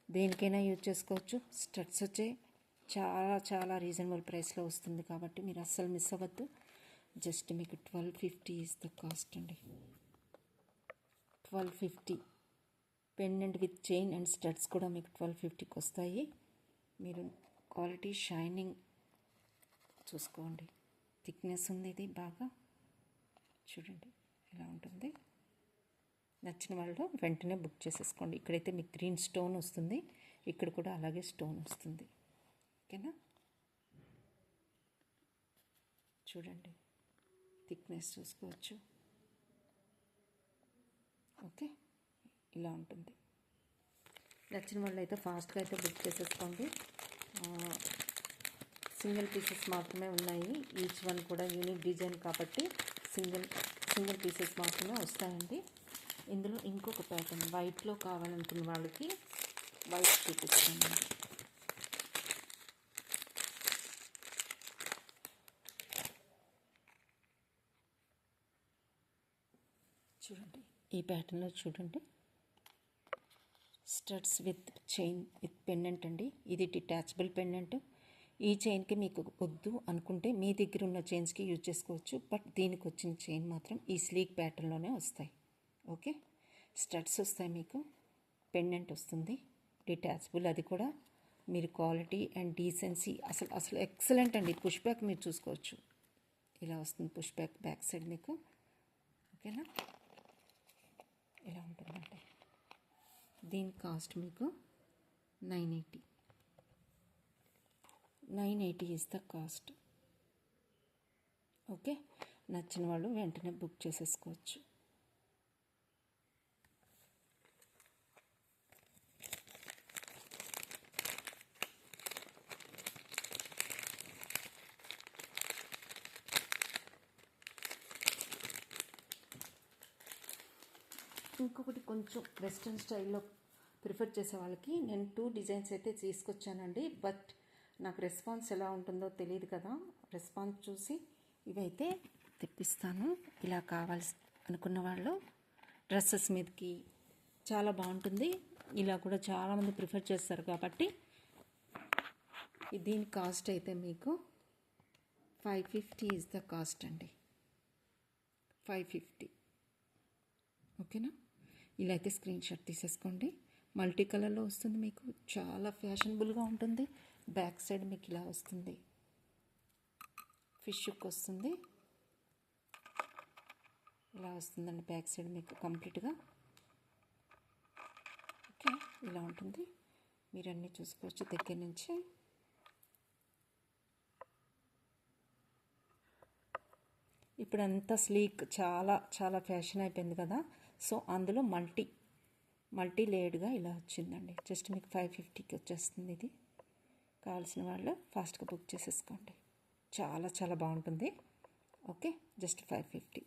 దేనికైనా యూజ్ చేసుకోవచ్చు. స్టడ్స్ వచ్చే చాలా చాలా రీజనబుల్ ప్రైస్లో వస్తుంది కాబట్టి మీరు అస్సలు మిస్ అవ్వద్దు. జస్ట్ మీకు 1250 ఇస్ ద కాస్ట్ అండి. 1250 pendant with chain and studs కూడా మీకు 1250కి వస్తాయి. మీరు క్వాలిటీ షైనింగ్ చూసుకోండి. థిక్నెస్ ఉంది ఇది బాగా. చూడండి ఇలా ఉంటుంది. నచ్చిన వాళ్ళు వెంటనే బుక్ చేసేసుకోండి. ఇక్కడైతే మీకు గ్రీన్ స్టోన్ వస్తుంది, ఇక్కడ కూడా అలాగే స్టోన్ వస్తుంది. ఓకేనా? చూడండి థిక్నెస్ చూసుకోవచ్చు. ఓకే, ఇలా ఉంటుంది. నచ్చిన వాళ్ళు అయితే ఫాస్ట్గా అయితే బుక్ చేసేసుకోండి. సింగిల్ పీసెస్ మాత్రమే ఉన్నాయి. ఈచ్ వన్ కూడా యూనిక్ డిజైన్ కాబట్టి సింగిల్ పీసెస్ మాత్రమే వస్తాయండి. ఇందులో ఇంకొక ప్యాటర్న్ వైట్లో కావాలనుకున్న వాళ్ళకి వైట్ చూపిస్తాను. చూడండి ఈ ప్యాటర్న్లో చూడండి, studs with chain with pendant అండి. ఇది డిటాచబుల్ పెండెంట్. ఈ చైన్కి మీకు వద్దు అనుకుంటే మీ దగ్గర ఉన్న చైన్స్కి యూజ్ చేసుకోవచ్చు. బట్ దీనికి వచ్చిన చైన్ మాత్రం ఈ స్లీక్ ప్యాటర్న్లోనే వస్తాయి. ఓకే, స్టడ్స్ వస్తాయి, మీకు పెండెంట్ వస్తుంది, డిటాచబుల్. అది కూడా మీరు క్వాలిటీ అండ్ డీసెన్సీ అసలు ఎక్సలెంట్ అండి. పుష్ బ్యాక్ మీరు చూసుకోవచ్చు, ఇలా వస్తుంది పుష్ బ్యాక్ సైడ్ మీకు. ఓకేనా? ఇలా ఉంటుందండి. దీని కాస్ట్ మీకు 980 ఈజ్ ద కాస్ట్. ఓకే, నచ్చిన వాళ్ళు వెంటనే బుక్ చేసేసుకోవచ్చు. ఇంకొకటి కొంచెం వెస్ట్రన్ స్టైల్లో ప్రిఫర్ చేసే వాళ్ళకి నేను 2 డిజైన్స్ అయితే తీసుకొచ్చానండి. బట్ నాకు రెస్పాన్స్ ఎలా ఉంటుందో తెలియదు కదా. రెస్పాన్స్ చూసి ఇవైతే తెప్పిస్తాను. ఇలా కావాల్సి అనుకున్న వాళ్ళు డ్రెస్సెస్ మీదకి చాలా బాగుంటుంది. ఇలా కూడా చాలామంది ప్రిఫర్ చేస్తారు కాబట్టి దీని కాస్ట్ అయితే మీకు 550 ఈజ్ ద కాస్ట్ అండి. 550. ఓకేనా? ఇలా అయితే స్క్రీన్ షాట్ తీసేసుకోండి. మల్టీ కలర్లో వస్తుంది మీకు, చాలా ఫ్యాషనబుల్గా ఉంటుంది. బ్యాక్ సైడ్ మీకు ఇలా వస్తుంది, ఫిష్ హుక్ వస్తుంది, ఇలా వస్తుందండి బ్యాక్ సైడ్ మీకు కంప్లీట్గా. ఓకే, ఇలా ఉంటుంది. మీరు అన్నీ చూసుకోవచ్చు దగ్గర నుంచి. ఇప్పుడు అంతా స్లీక్ చాలా చాలా ఫ్యాషన్ అయిపోయింది కదా. సో అందులో మల్టీ లేయర్డ్గా ఇలా వచ్చిందండి. జస్ట్ మీకు 550కి వచ్చేస్తుంది. ఇది కావాల్సిన వాళ్ళు ఫాస్ట్గా బుక్ చేసేసుకోండి. చాలా చాలా బాగుంటుంది. Okay, just 550.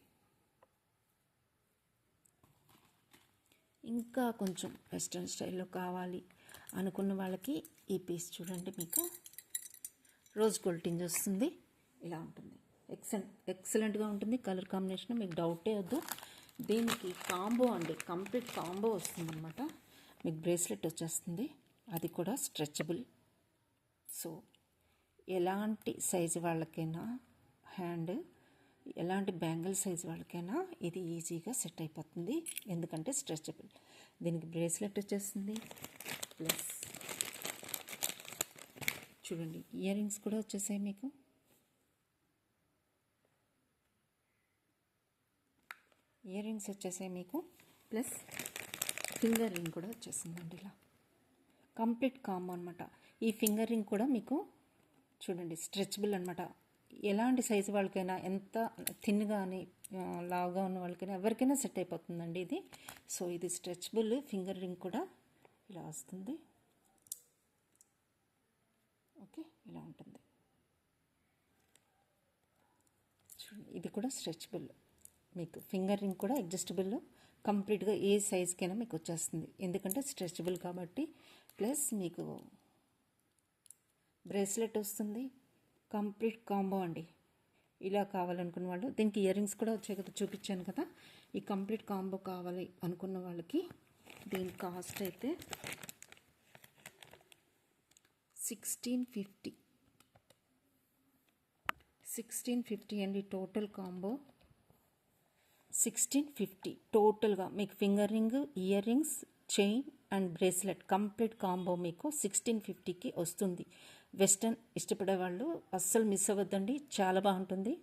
ఇంకా కొంచెం వెస్ట్రన్ స్టైల్లో కావాలి అనుకున్న వాళ్ళకి ఈ పీస్ చూడండి, మీకు రోజ్ గోల్డ్ టింజ్ వస్తుంది. ఇలా ఉంటుంది, ఎక్సలెంట్గా ఉంటుంది. కలర్ కాంబినేషన్ మీకు డౌటే వద్దు. దీనికి కాంబో అండి, కంప్లీట్ కాంబో వస్తుందన్నమాట. మీకు బ్రేస్లెట్ వచ్చేస్తుంది, అది కూడా స్ట్రెచబుల్. సో ఎలాంటి సైజు వాళ్ళకైనా, హ్యాండ్ ఎలాంటి బ్యాంగిల్ సైజు వాళ్ళకైనా ఇది ఈజీగా సెట్ అయిపోతుంది, ఎందుకంటే స్ట్రెచబుల్. దీనికి బ్రేస్లెట్ వచ్చేస్తుంది. ప్లస్ చూడండి ఇయర్ రింగ్స్ కూడా వచ్చేసాయి మీకు. ఇయర్ రింగ్స్ వచ్చేసాయి మీకు, ప్లస్ ఫింగర్ రింగ్ కూడా వచ్చేసిందండి. ఇలా కంప్లీట్ కాంబో అనమాట. ఈ ఫింగర్ రింగ్ కూడా మీకు చూడండి స్ట్రెచబుల్ అనమాట. ఎలాంటి సైజు వాళ్ళకైనా, ఎంత థిన్గా అని లావుగా ఉన్న వాళ్ళకైనా ఎవరికైనా సెట్ అయిపోతుందండి ఇది. సో ఇది స్ట్రెచబుల్ ఫింగర్ రింగ్ కూడా ఇలా వస్తుంది. ఓకే, ఇలా ఉంటుంది. చూడండి ఇది కూడా స్ట్రెచబుల్. మీకు ఫింగర్ రింగ్ కూడా అడ్జస్టబుల్, కంప్లీట్గా ఏ సైజ్కైనా మీకు వచ్చేస్తుంది, ఎందుకంటే స్ట్రెచబుల్ కాబట్టి. ప్లస్ మీకు బ్రేస్లెట్ వస్తుంది. కంప్లీట్ కాంబో అండి. ఇలా కావాలనుకున్న వాళ్ళు, దీనికి ఇయర్ రింగ్స్ కూడా వచ్చాయి కదా, చూపించాను కదా. ఈ కంప్లీట్ కాంబో కావాలి అనుకున్న వాళ్ళకి దీని కాస్ట్ అయితే 1650 అండి. టోటల్ కాంబో 1650 టోటల్గా మీకు finger ring, ear rings, chain and bracelet complete combo మీకు 1650కి వస్తుంది. వెస్టర్న్ ఇష్టపడే వాళ్ళు అస్సలు మిస్ అవ్వద్దండి, చాలా బాగుంటుంది.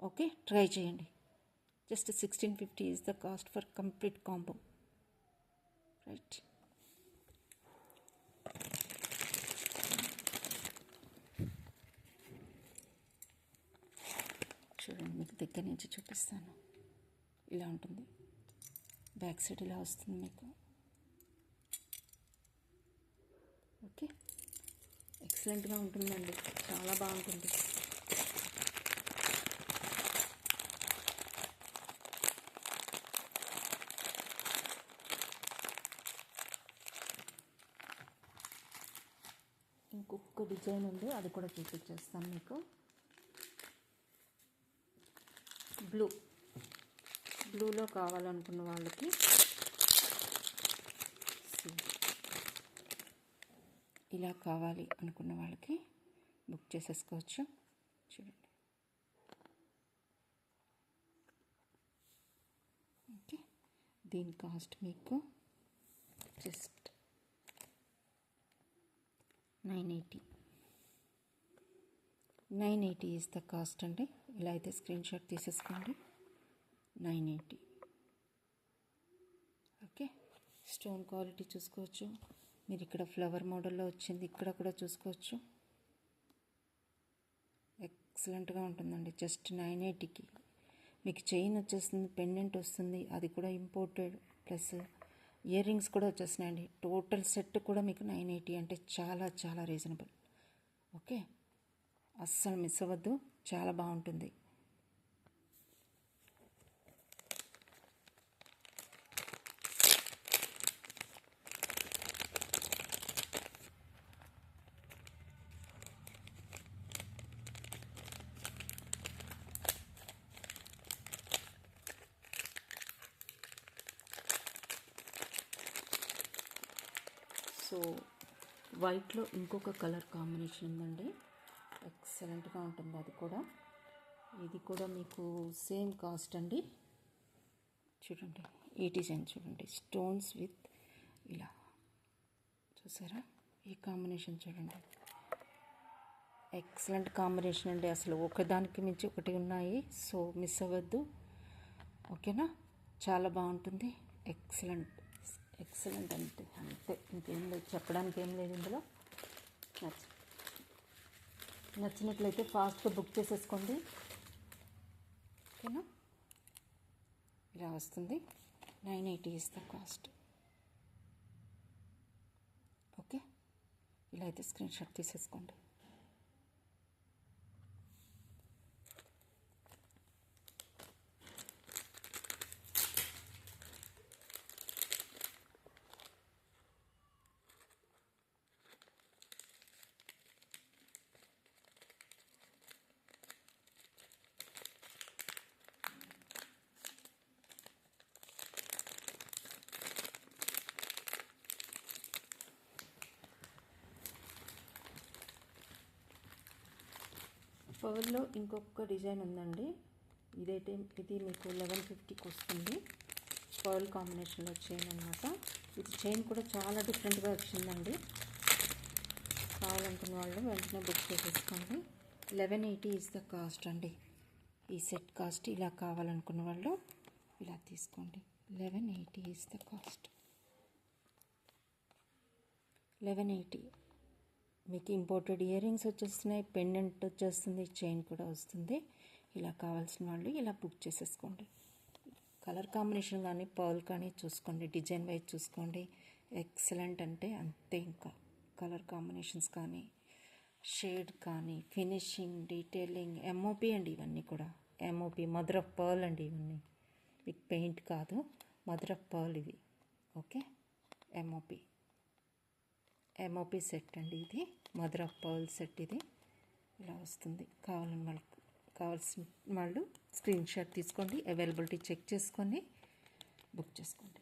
ఓకే, ట్రై చేయండి. Just 1650 is the cost for complete combo. Right. చూడండి, మీకు దగ్గర నుంచి చూపిస్తాను. ఇలా ఉంటుంది, బ్యాక్ సైడ్ ఇలా వస్తుంది మీకు. ఓకే, ఎక్సలెంట్గా ఉంటుందండి, చాలా బాగుంటుంది. ఇంకొక డిజైన్ ఉంది, అది కూడా చూపించేస్తాను మీకు. బ్లూలో కావాలనుకున్న వాళ్ళకి ఇలా కావాలి అనుకున్న వాళ్ళకి బుక్ చేసేసుకోవచ్చు. చూడండి, ఓకే. దీని కాస్ట్ మీకు జస్ట్ 980 ఈజ్ ద కాస్ట్ అండి. ఇలా అయితే స్క్రీన్ షాట్ తీసేసుకోండి. 980. ఓకే, స్టోన్ క్వాలిటీ చూసుకోవచ్చు మీరు. ఇక్కడ ఫ్లవర్ మోడల్లో వచ్చింది, ఇక్కడ కూడా చూసుకోవచ్చు. ఎక్సలెంట్గా ఉంటుందండి. జస్ట్ 980కి మీకు చైన్ వచ్చేస్తుంది, పెండెంట్ వస్తుంది, అది కూడా ఇంపోర్టెడ్, ప్లస్ ఇయర్ రింగ్స్ కూడా వచ్చేస్తున్నాయండి. టోటల్ సెట్ కూడా మీకు 980 అంటే చాలా చాలా రీజనబుల్. ఓకే, అస్సలు మిస్ అవ్వద్దు, చాలా బాగుంటుంది. సో వైట్లో ఇంకొక కలర్ కాంబినేషన్ ఉందండి, ఎక్సలెంట్గా ఉంటుంది అది కూడా. ఇది కూడా మీకు సేమ్ కాస్ట్ అండి. చూడండి, ఈ డిజైన్ చూడండి, స్టోన్స్ విత్ ఇలా చూసారా, ఈ కాంబినేషన్ చూడండి, ఎక్సలెంట్ కాంబినేషన్ అండి. అసలు ఒకదానికి మించి ఒకటి ఉన్నాయి, సో మిస్ అవ్వద్దు. ఓకేనా, చాలా బాగుంటుంది. ఎక్సలెంట్ అంటే అంతే, ఇంకేం లేదు, చెప్పడానికి ఏం లేదు ఇందులో. నచ్చినట్లయితే ఫాస్ట్గా బుక్ చేసేసుకోండి. ఓకేనా, ఇలా వస్తుంది. 980 ఈజ్ ద కాస్ట్. ఓకే, ఇలా అయితే స్క్రీన్ షాట్ తీసేసుకోండి. పర్ల్లో ఇంకొక డిజైన్ ఉందండి. ఇది మీకు 1150కి వస్తుంది. పర్ల్ కాంబినేషన్లో చైన్ అనమాట. ఇది చైన్ కూడా చాలా డిఫరెంట్గా వచ్చిందండి. కావాలనుకున్న వాళ్ళు వెంటనే బుక్ చేసేసుకోండి. 1180 ఈజ్ ద కాస్ట్ అండి. ఈ సెట్ కాస్ట్. ఇలా కావాలనుకున్న వాళ్ళు ఇలా తీసుకోండి. 1180 ఈజ్ ద కాస్ట్. 1180. మీకు ఇంపోర్టెడ్ ఇయర్ రింగ్స్ వచ్చేస్తున్నాయి, పెండెంట్ వచ్చేస్తుంది, చైన్ కూడా వస్తుంది. ఇలా కావాల్సిన వాళ్ళు ఇలా బుక్ చేసేసుకోండి. కలర్ కాంబినేషన్ కానీ పర్ల్ కానీ చూసుకోండి, డిజైన్ వైజ్ చూసుకోండి. ఎక్సలెంట్ అంటే అంతే. ఇంకా కలర్ కాంబినేషన్స్ కానీ షేడ్ కానీ ఫినిషింగ్, డీటెయిలింగ్, ఎంఓపి అండి. ఇవన్నీ కూడా ఎంఓపి, మదర్ ఆఫ్ పర్ల్ అండి. ఇవన్నీ మీకు పెయింట్ కాదు, మదర్ ఆఫ్ పర్ల్ ఇవి. ఓకే, ఎంఓపి సెట్ అండి. ఇది మదర్ ఆఫ్ పర్ల్ సెట్. ఇది ఇలా వస్తుంది. కావాల్సిన వాళ్ళు స్క్రీన్ షాట్ తీసుకోండి, అవైలబిలిటీ చెక్ చేసుకొని బుక్ చేసుకోండి.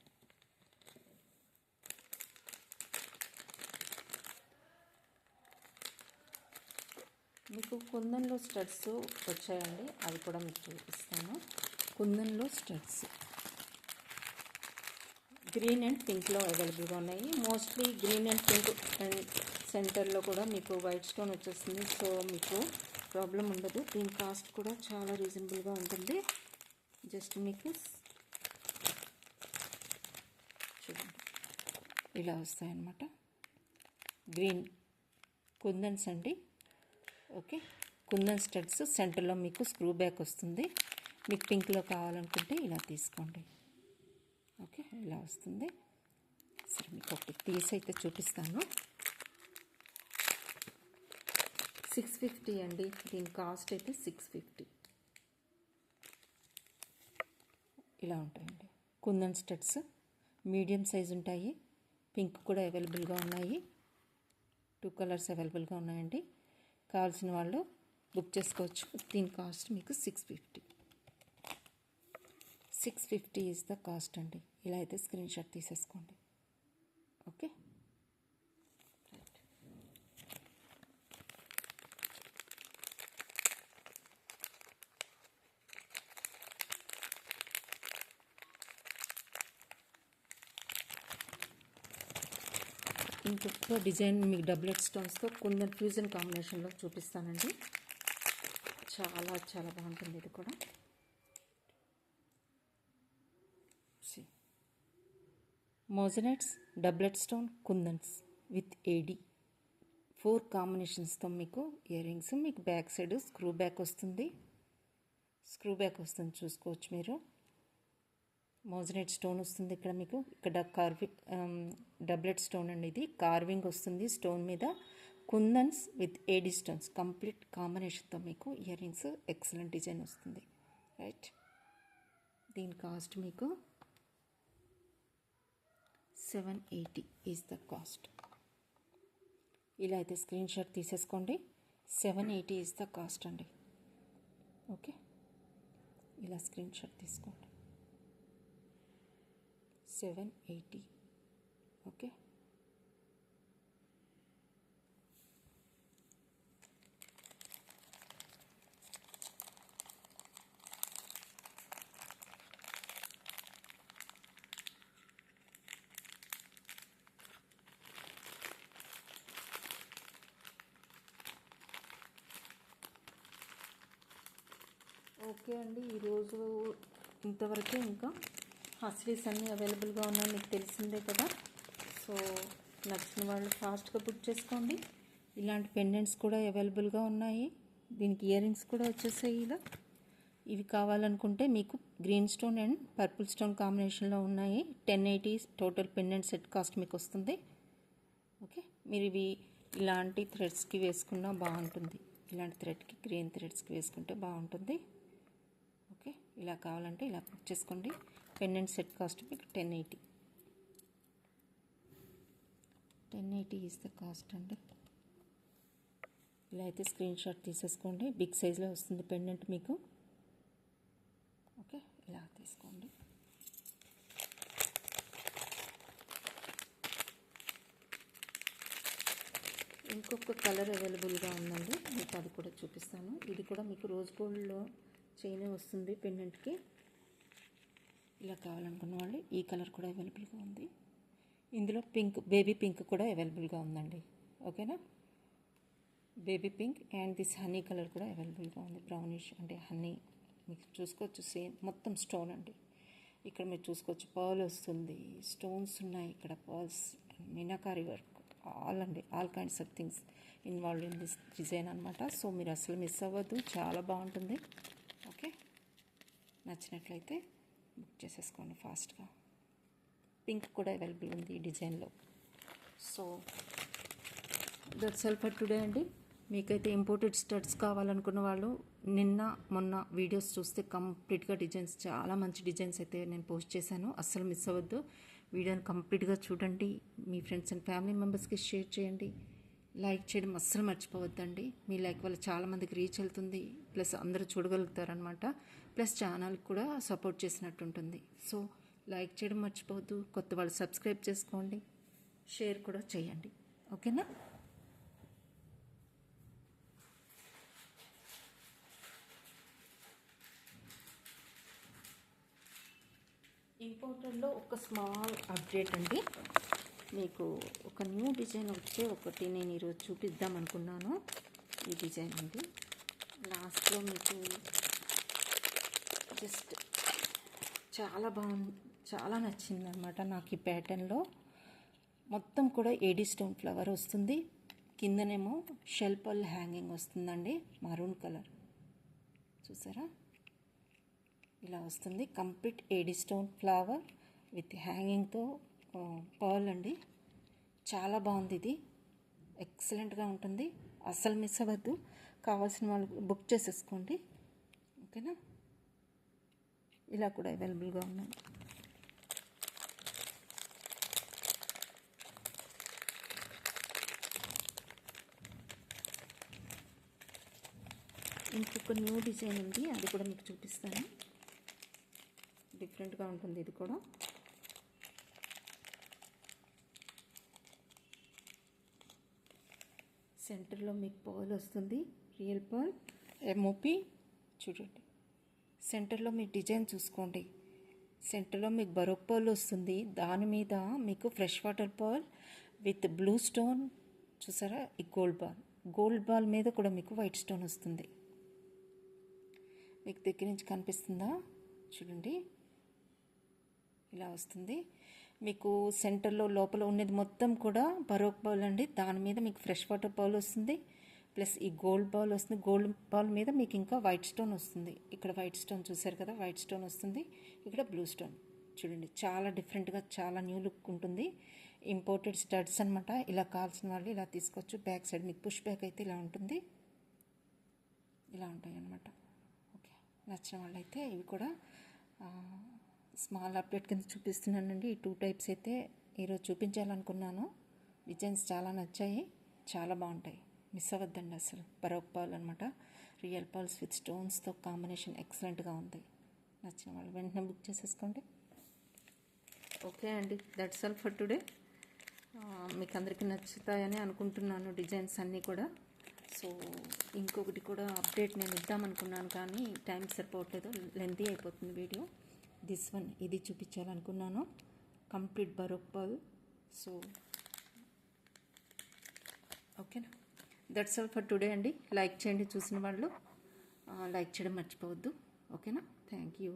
మీకు కుందన్లో స్టడ్స్ వచ్చాయండి, అవి కూడా మీకు చూపిస్తాను. కుందన్లో స్టడ్స్ గ్రీన్ అండ్ పింక్లో అవైలబుల్గా ఉన్నాయి. Mostly green and pink and సెంటర్లో కూడా మీకు వైట్ స్టోన్ వచ్చేస్తుంది. సో మీకు ప్రాబ్లం ఉండదు. దీని కాస్ట్ కూడా చాలా రీజనబుల్గా ఉంటుంది. జస్ట్ మీకు చూడండి ఇలా వస్తాయన్నమాట. గ్రీన్ కుందన్స్ అండి. Okay, kundan studs. సెంటర్లో మీకు స్క్రూ బ్యాక్ వస్తుంది. మీకు పింక్లో కావాలనుకుంటే ఇలా తీసుకోండి. ఓకే, ఇలా వస్తుంది. సరే, మీకు ఒకటి తీసి అయితే చూపిస్తాను. 650 అండి. దీని కాస్ట్ అయితే 650. ఇలా ఉంటాయండి కుందన్ స్టడ్స్. మీడియం సైజ్ ఉంటాయి. పింక్ కూడా అవైలబుల్గా ఉన్నాయి. 2 కలర్స్ అవైలబుల్గా ఉన్నాయండి. కావాల్సిన వాళ్ళు బుక్ చేసుకోవచ్చు. దీని కాస్ట్ మీకు 650. 650 ఈజ్ ద కాస్ట్ అండి. ఇలా అయితే స్క్రీన్ షాట్ తీసేసుకోండి. Okay, right. ఇంకొక డిజైన్ మీకు డబులెట్ స్టోన్స్తో కుందన్ ఫ్యూజన్ కాంబినేషన్లో చూపిస్తానండి. చాలా చాలా బాగుంటుంది ఇది కూడా. Moissanites doublet stone kundans with AD 4 కాంబినేషన్స్తో మీకు ఇయర్ రింగ్స్. మీకు బ్యాక్ సైడ్ స్క్రూ బ్యాక్ వస్తుంది. చూసుకోవచ్చు మీరు. మోజనైట్ స్టోన్ వస్తుంది ఇక్కడ మీకు. ఇక్కడ డబులెట్ స్టోన్ అండి. ఇది కార్వింగ్ వస్తుంది స్టోన్ మీద. కుందన్స్ విత్ ఏడి స్టోన్స్ కంప్లీట్ కాంబినేషన్తో మీకు ఇయర్ రింగ్స్. ఎక్సలెంట్ డిజైన్ వస్తుంది. రైట్. దీని కాస్ట్ మీకు 780 ఈజ్ ద కాస్ట్. ఇలా అయితే స్క్రీన్ షాట్ తీసేసుకోండి. 780 ఈజ్ ద కాస్ట్ అండి. ఓకే, ఇలా స్క్రీన్ షాట్ తీసుకోండి. 780. ఓకే, ఓకే అండి. ఈరోజు ఇంతవరకే. ఇంకా హస్లీస్ అన్నీ అవైలబుల్గా ఉన్నాయి, మీకు తెలిసిందే కదా. సో నచ్చిన వాళ్ళు ఫాస్ట్గా బుక్ చేసుకోండి. ఇలాంటి పెండెంట్స్ కూడా అవైలబుల్గా ఉన్నాయి. దీనికి ఇయర్ రింగ్స్ కూడా వచ్చేసాయి ఇలా. ఇవి కావాలనుకుంటే మీకు green stone and purple stone కాంబినేషన్లో ఉన్నాయి. 1080 టోటల్ పెండెంట్ సెట్ కాస్ట్ మీకు వస్తుంది. ఓకే, మీరు ఇవి ఇలాంటి థ్రెడ్స్కి వేసుకున్నా బాగుంటుంది. ఇలాంటి థ్రెడ్కి గ్రీన్ థ్రెడ్స్కి వేసుకుంటే బాగుంటుంది. ఓకే, ఇలా కావాలంటే ఇలా బుక్ చేసుకోండి. పెండెంట్ సెట్ కాస్ట్ మీకు 1080. 1080 ఈజ్ ద కాస్ట్ అండి. ఇలా అయితే స్క్రీన్ షాట్ తీసేసుకోండి. బిగ్ సైజ్లో వస్తుంది పెండెంట్ మీకు. ఓకే, ఇలా తీసుకోండి. ఇంకొక కలర్ అవైలబుల్గా ఉందండి, మీకు అది కూడా చూపిస్తాను. ఇది కూడా మీకు రోజ్ గోల్డ్లో చైన్ వస్తుంది పెండెంట్కి. ఇలా కావాలనుకున్న వాళ్ళు ఈ కలర్ కూడా అవైలబుల్గా ఉంది. ఇందులో పింక్, బేబీ పింక్ కూడా అవైలబుల్గా ఉందండి. ఓకేనా, baby pink and this honey colour కూడా అవైలబుల్గా ఉంది. బ్రౌనిష్ అంటే హనీ మీకు చూసుకోవచ్చు. సేమ్ మొత్తం స్టోన్ అండి. ఇక్కడ మీరు చూసుకోవచ్చు పర్ల్ వస్తుంది, స్టోన్స్ ఉన్నాయి ఇక్కడ, pearls, meenakari work, all kinds of things involve in this design అనమాట. సో మీరు అసలు మిస్ అవ్వద్దు, చాలా బాగుంటుంది. ఓకే, నచ్చినట్లయితే బుక్ చేసేసుకోండి ఫాస్ట్గా. పింక్ కూడా అవైలబుల్ ఉంది ఈ డిజైన్లో. So that's all for today అండి. మీకైతే ఇంపోర్టెడ్ స్టడ్స్ కావాలనుకున్న వాళ్ళు నిన్న మొన్న వీడియోస్ చూస్తే కంప్లీట్గా డిజైన్స్, చాలా మంచి డిజైన్స్ అయితే నేను పోస్ట్ చేశాను. అస్సలు మిస్ అవ్వద్దు. వీడియోని కంప్లీట్గా చూడండి. మీ ఫ్రెండ్స్ అండ్ ఫ్యామిలీ మెంబర్స్కి షేర్ చేయండి. లైక్ చేయడం అస్సలు మర్చిపోవద్దండి. మీ లైక్ వల్ల చాలామందికి రీచ్ వెళ్తుంది, ప్లస్ అందరూ చూడగలుగుతారనమాట. ప్లస్ ఛానల్కి కూడా సపోర్ట్ చేసినట్టు ఉంటుంది. సో లైక్ చేయడం మర్చిపోవద్దు. కొత్త వాళ్ళు సబ్స్క్రైబ్ చేసుకోండి, షేర్ కూడా చేయండి. ఓకేనా. ఇంపోర్టెడ్లో ఒక స్మాల్ అప్డేట్ అండి. మీకు ఒక న్యూ డిజైన్ ఒకటి నేను ఈరోజు చూపిద్దాం అనుకున్నాను. ఈ డిజైన్ అండి. లాస్ట్లో మీకు జస్ట్ చాలా బాగుంది, చాలా నచ్చింది అనమాట నాకు ఈ ప్యాటర్న్లో. మొత్తం కూడా ఏడీ స్టోన్ ఫ్లవర్ వస్తుంది, కిందనేమో షెల్ పర్ల్ హ్యాంగింగ్ వస్తుందండి, మరూన్ కలర్ చూసారా, ఇలా వస్తుంది. Complete AD stone flower with హ్యాంగింగ్తో పర్ల్ అండి. చాలా బాగుంది, ఇది ఎక్సలెంట్గా ఉంటుంది, అస్సలు మిస్ అవ్వద్దు. కావాల్సిన వాళ్ళు బుక్ చేసేసుకోండి, ఓకేనా. ఇలా కూడా అవైలబుల్గా ఉన్నాయి. ఇంకొక న్యూ డిజైన్ ఉంది, అది కూడా మీకు చూపిస్తాను. డిఫరెంట్గా ఉంటుంది ఇది కూడా. సెంటర్లో మీకు పర్ల్ వస్తుంది, రియల్ పర్ల్ ఎంఓపి చూడండి. సెంటర్లో మీ డిజైన్ చూసుకోండి, సెంటర్లో మీకు బరోక్ పర్ల్ వస్తుంది, దాని మీద మీకు fresh water pearl with blue stone చూసారా, ఈ గోల్డ్ బాల్ మీద కూడా మీకు వైట్ స్టోన్ వస్తుంది. మీకు దగ్గర నుంచి కనిపిస్తుందా చూడండి, ఇలా వస్తుంది. మీకు సెంటర్లో లోపల ఉన్నది మొత్తం కూడా బరోక్ బాల్ అండి, దాని మీద మీకు ఫ్రెష్ వాటర్ బాల్ వస్తుంది, ప్లస్ ఈ గోల్డ్ బాల్ వస్తుంది. గోల్డ్ బాల్ మీద మీకు ఇంకా వైట్ స్టోన్ వస్తుంది. ఇక్కడ వైట్ స్టోన్ చూసారు కదా, వైట్ స్టోన్ వస్తుంది, ఇక్కడ బ్లూ స్టోన్ చూడండి. చాలా డిఫరెంట్గా, చాలా న్యూ లుక్ ఉంటుంది. ఇంపోర్టెడ్ స్టడ్స్ అనమాట. ఇలా కావాల్సిన వాళ్ళు ఇలా తీసుకోవచ్చు. బ్యాక్ సైడ్ మీకు పుష్ బ్యాక్ అయితే ఇలా ఉంటుంది, ఇలా ఉంటాయి అన్నమాట. ఓకే, నచ్చిన వాళ్ళైతే ఇవి కూడా స్మాల్ అప్డేట్ కింద చూపిస్తున్నానండి. ఈ 2 టైప్స్ అయితే ఈరోజు చూపించాలనుకున్నాను. డిజైన్స్ చాలా నచ్చాయి, చాలా బాగుంటాయి, మిస్ అవ్వద్దండి అసలు. బరోక్ పర్ల్ అనమాట, రియల్ పర్ల్స్ విత్ స్టోన్స్తో కాంబినేషన్ ఎక్సలెంట్గా ఉంది. నచ్చిన వాళ్ళు వెంటనే బుక్ చేసేసుకోండి. ఓకే అండి, దట్స్ ఆల్ ఫర్ టుడే. మీకు అందరికీ నచ్చుతాయని అనుకుంటున్నాను డిజైన్స్ అన్నీ కూడా. సో ఇంకొకటి కూడా అప్డేట్ నేను ఇద్దామనుకున్నాను, కానీ టైం సరిపోవట్లేదు, లెంతీ అయిపోతుంది వీడియో. దిస్ వన్, ఇది చూపించాలనుకున్నాను, కంప్లీట్ బరోక్ పర్ల్. సో ఓకేనా, దట్స్ ఆల్ ఫర్ టుడే అండి. లైక్ చేయండి, చూసిన వాళ్ళు లైక్ చేయడం మర్చిపోవద్దు, ఓకేనా. Thank you.